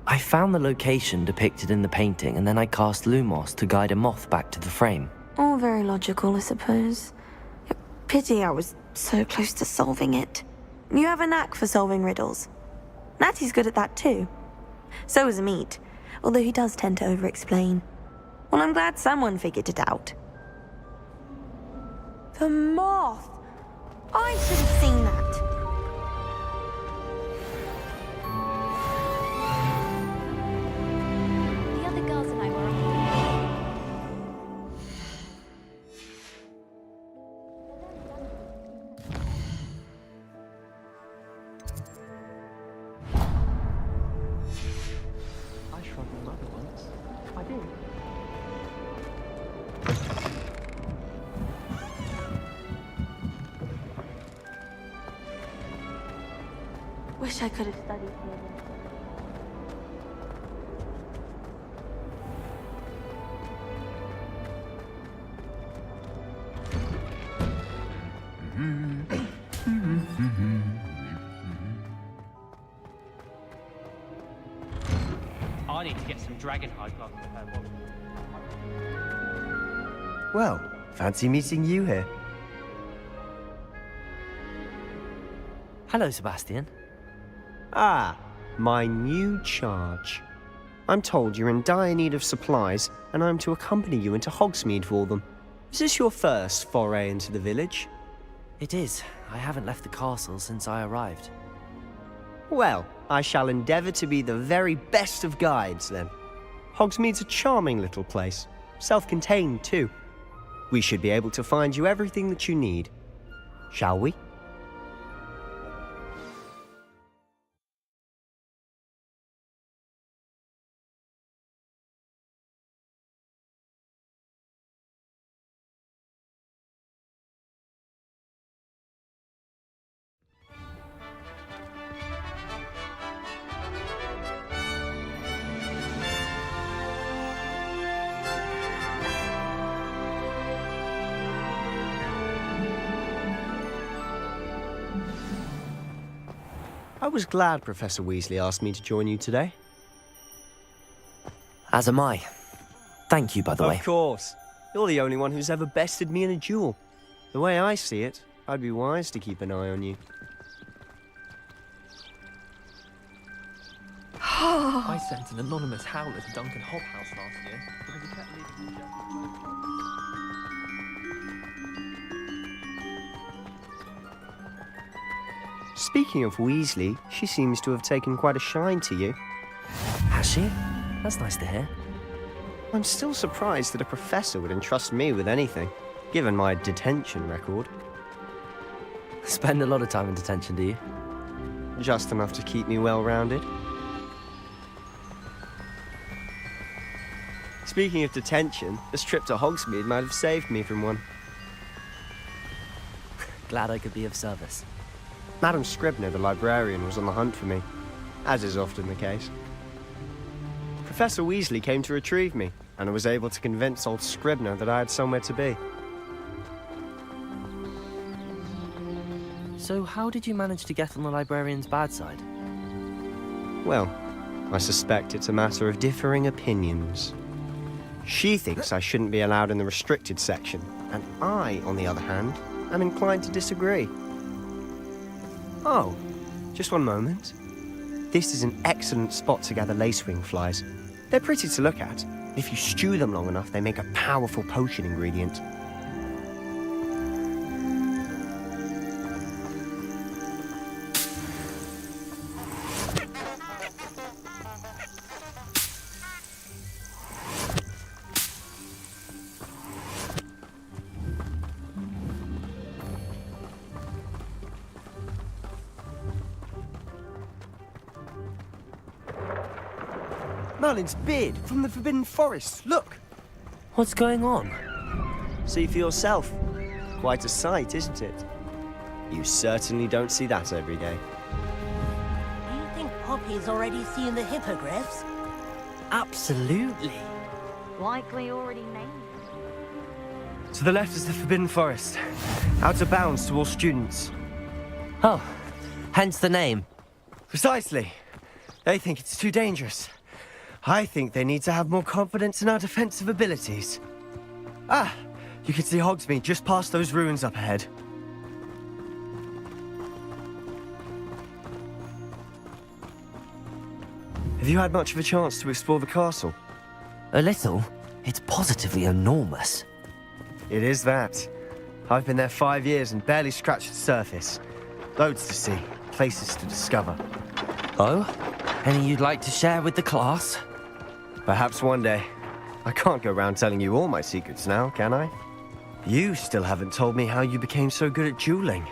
I found the location depicted in the painting, and then I cast Lumos to guide a moth back to the frame. All very logical, I suppose. Pity I was so close to solving it. You have a knack for solving riddles. Natty's good at that too. So is Amit, although he does tend to over-explain. Well, I'm glad someone figured it out. The moth! I should have seen that. The other girls and I were on. I shrugged my mother once. I did. Wish I could have studied here. I need to get some dragon hide gloves prepared. Well, fancy meeting you here. Hello, Sebastian. Ah, my new charge. I'm told you're in dire need of supplies, and I'm to accompany you into Hogsmeade for them. Is this your first foray into the village? It is. I haven't left the castle since I arrived. Well, I shall endeavour to be the very best of guides, then. Hogsmeade's a charming little place. Self-contained, too. We should be able to find you everything that you need. Shall we? I was glad Professor Weasley asked me to join you today. As am I. Thank you, by the way. Of course. You're the only one who's ever bested me in a duel. The way I see it, I'd be wise to keep an eye on you. I sent an anonymous howler to Duncan Hobhouse last year because he kept leaving the Speaking of Weasley, she seems to have taken quite a shine to you. Has she? That's nice to hear. I'm still surprised that a professor would entrust me with anything, given my detention record. Spend a lot of time in detention, do you? Just enough to keep me well-rounded. Speaking of detention, this trip to Hogsmeade might have saved me from one. Glad I could be of service. Madam Scribner, the librarian, was on the hunt for me, as is often the case. Professor Weasley came to retrieve me, and I was able to convince old Scribner that I had somewhere to be. So how did you manage to get on the librarian's bad side? Well, I suspect it's a matter of differing opinions. She thinks I shouldn't be allowed in the restricted section, and I, on the other hand, am inclined to disagree. Oh, just one moment. This is an excellent spot to gather lacewing flies. They're pretty to look at. If you stew them long enough, they make a powerful potion ingredient. Merlin's beard from the Forbidden Forest. Look! What's going on? See for yourself. Quite a sight, isn't it? You certainly don't see that every day. Do you think Poppy's already seen the hippogriffs? Absolutely. Likely already named. To the left is the Forbidden Forest. Out of bounds to all students. Oh, hence the name. Precisely. They think it's too dangerous. I think they need to have more confidence in our defensive abilities. Ah, you can see Hogsmeade just past those ruins up ahead. Have you had much of a chance to explore the castle? A little. It's positively enormous. It is that. I've been there 5 years and barely scratched the surface. Loads to see, places to discover. Oh? Any you'd like to share with the class? Perhaps one day. I can't go around telling you all my secrets now, can I? You still haven't told me how you became so good at dueling.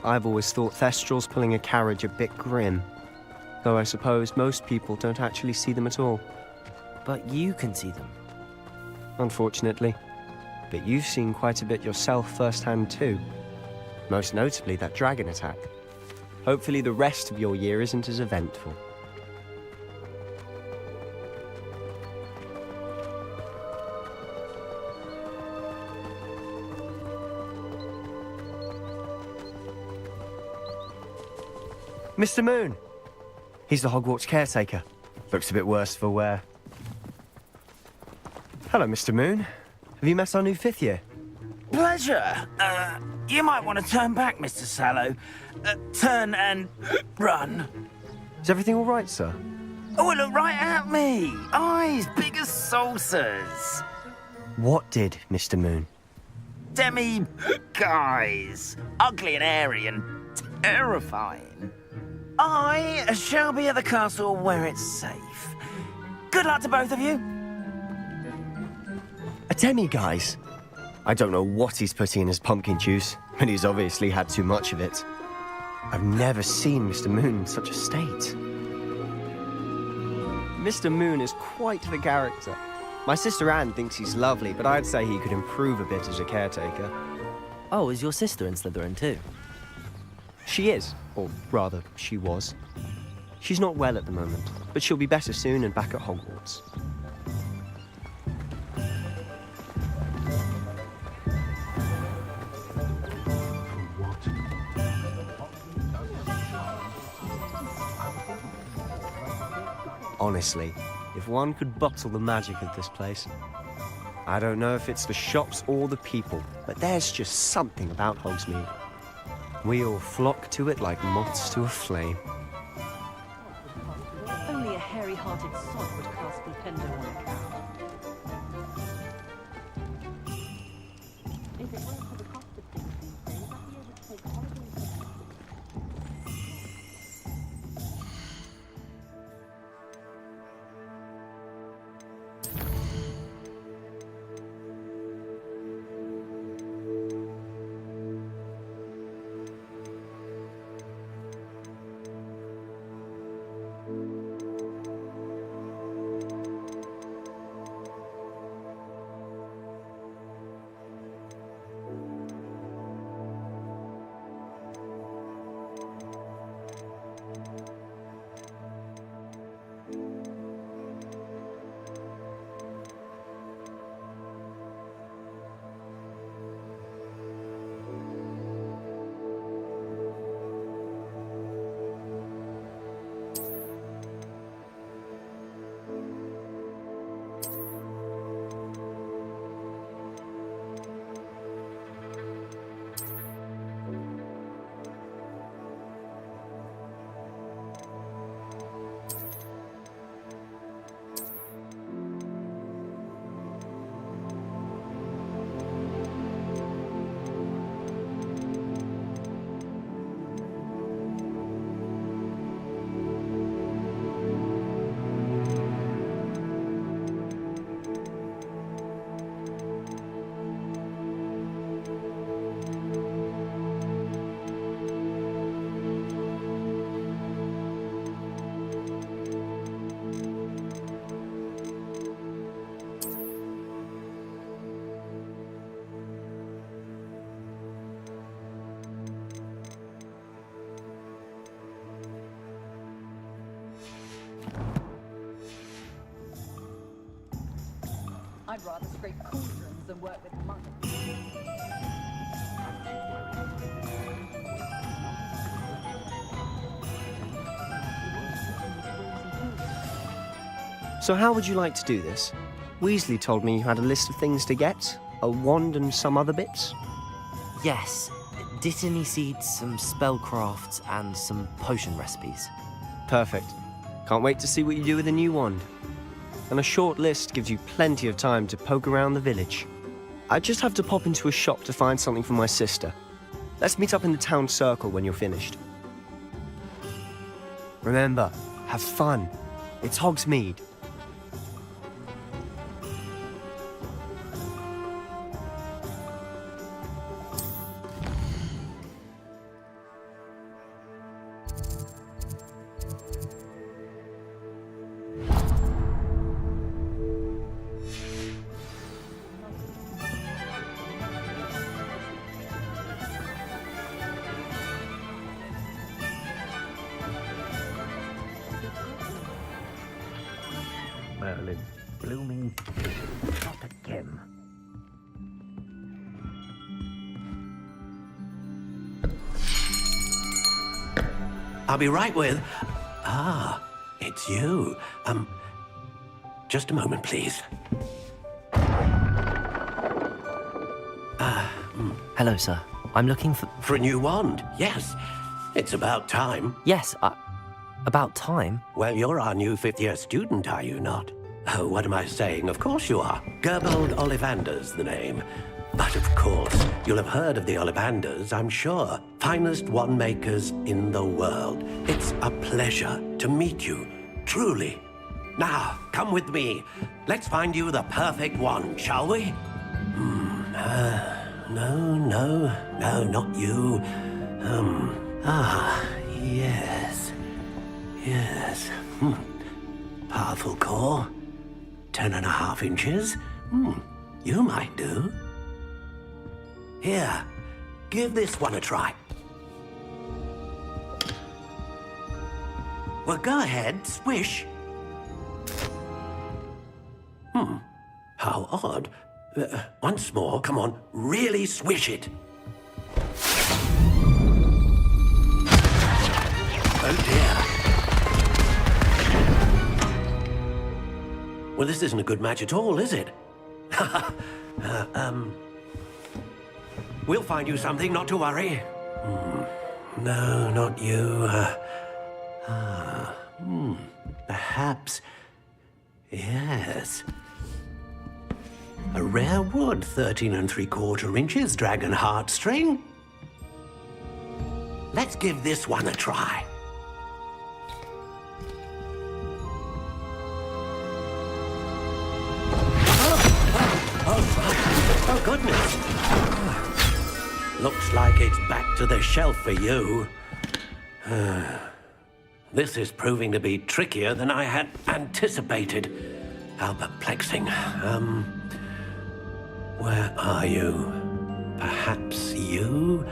I've always thought Thestrals pulling a carriage a bit grim. Though I suppose most people don't actually see them at all. But you can see them. Unfortunately. But you've seen quite a bit yourself firsthand too. Most notably that dragon attack. Hopefully the rest of your year isn't as eventful. Mr. Moon! He's the Hogwarts caretaker. Looks a bit worse for wear. Hello, Mr. Moon. Have you met our new 5th year? Pleasure. You might want to turn back, Mr. Sallow. Turn and run. Is everything all right, sir? Oh, look right at me. Eyes big as saucers. What did, Mr. Moon? Guys. Ugly and airy and terrifying. I shall be at the castle where it's safe. Good luck to both of you. A demi-guise? I don't know what he's putting in his pumpkin juice, but he's obviously had too much of it. I've never seen Mr. Moon in such a state. Mr. Moon is quite the character. My sister Anne thinks he's lovely, but I'd say he could improve a bit as a caretaker. Oh, is your sister in Slytherin too? She is, or rather, she was. She's not well at the moment, but she'll be better soon and back at Hogwarts. Honestly, if one could bottle the magic of this place. I don't know if it's the shops or the people, but there's just something about Hogsmeade. We all flock to it like moths to a flame. Only a hairy-hearted sod would cast Flipendo on a cow. If it weren't for the cost of things these days, I'd be able to take holidays. I'd rather scrape cauldrons than work with monks. So how would you like to do this? Weasley told me you had a list of things to get, a wand and some other bits. Yes. Dittany seeds, some spellcrafts, and some potion recipes. Perfect. Can't wait to see what you do with the new wand. And a short list gives you plenty of time to poke around the village. I just have to pop into a shop to find something for my sister. Let's meet up in the town circle when you're finished. Remember, have fun. It's Hogsmeade. Merlin, blooming not again. I'll be right with... Ah, it's you. Just a moment, please. Hello, sir. I'm looking for... For a new wand, yes. It's about time. Yes, about time? Well, you're our new fifth-year student, are you not? Oh, what am I saying? Of course you are. Gerbold Ollivander's the name. But of course, you'll have heard of the Ollivanders, I'm sure. Finest wand makers in the world. It's a pleasure to meet you, truly. Now, come with me. Let's find you the perfect wand, shall we? No, not you. Yes. Powerful core. 10.5 inches. You might do. Here, give this one a try. Well, go ahead, swish. How odd. Once more, come on, really swish it. Oh dear. Well, this isn't a good match at all, is it? We'll find you something, not to worry. No, not you. Perhaps... Yes. A rare wood, 13 3/4 inches, dragon heartstring. Let's give this one a try. Oh, goodness. Looks like it's back to the shelf for you. This is proving to be trickier than I had anticipated. How perplexing. Where are you? Perhaps you?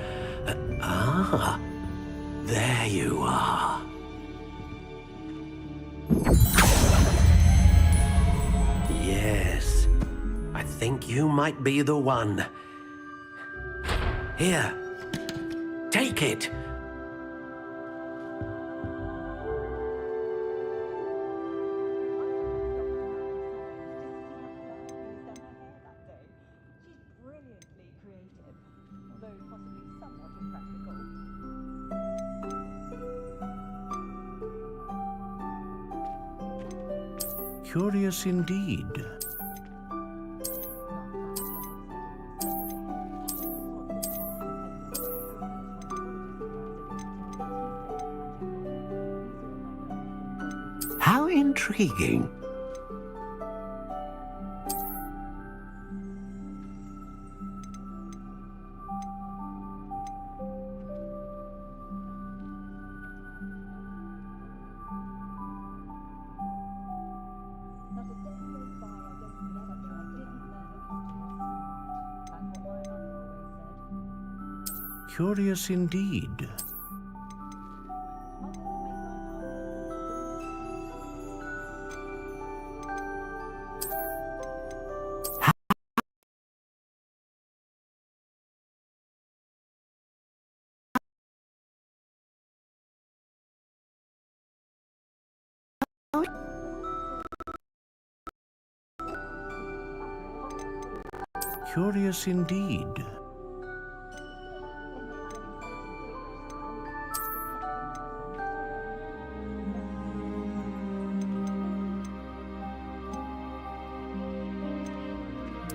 There you are. Yes, I think you might be the one. Here, take it. Curious indeed. How intriguing. Curious indeed. Curious indeed.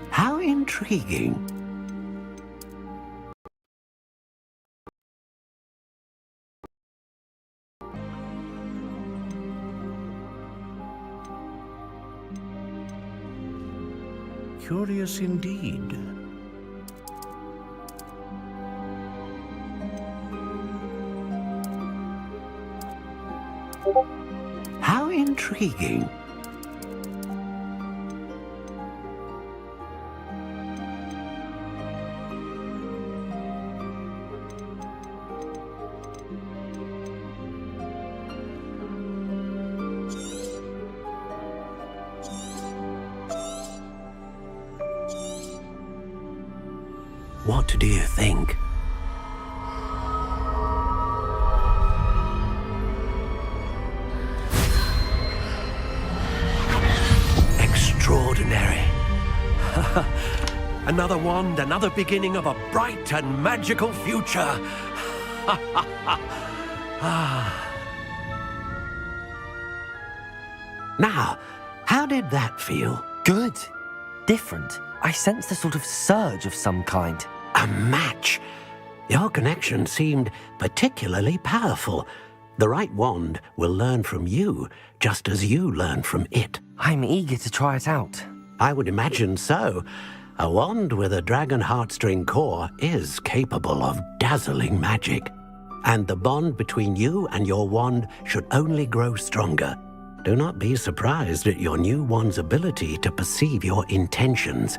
How intriguing. Curious indeed. How intriguing. What do you think? Extraordinary. Another wand, another beginning of a bright and magical future. Now, how did that feel? Good. Different. I sensed a sort of surge of some kind. A match. Your connection seemed particularly powerful. The right wand will learn from you, just as you learn from it. I'm eager to try it out. I would imagine so. A wand with a dragon heartstring core is capable of dazzling magic. And the bond between you and your wand should only grow stronger. Do not be surprised at your new wand's ability to perceive your intentions,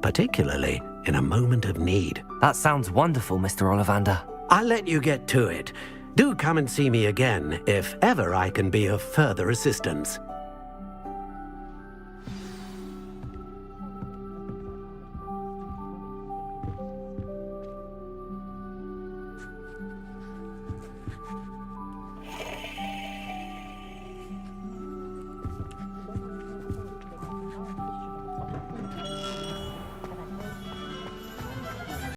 particularly in a moment of need. That sounds wonderful, Mr. Ollivander. I'll let you get to it. Do come and see me again if ever I can be of further assistance.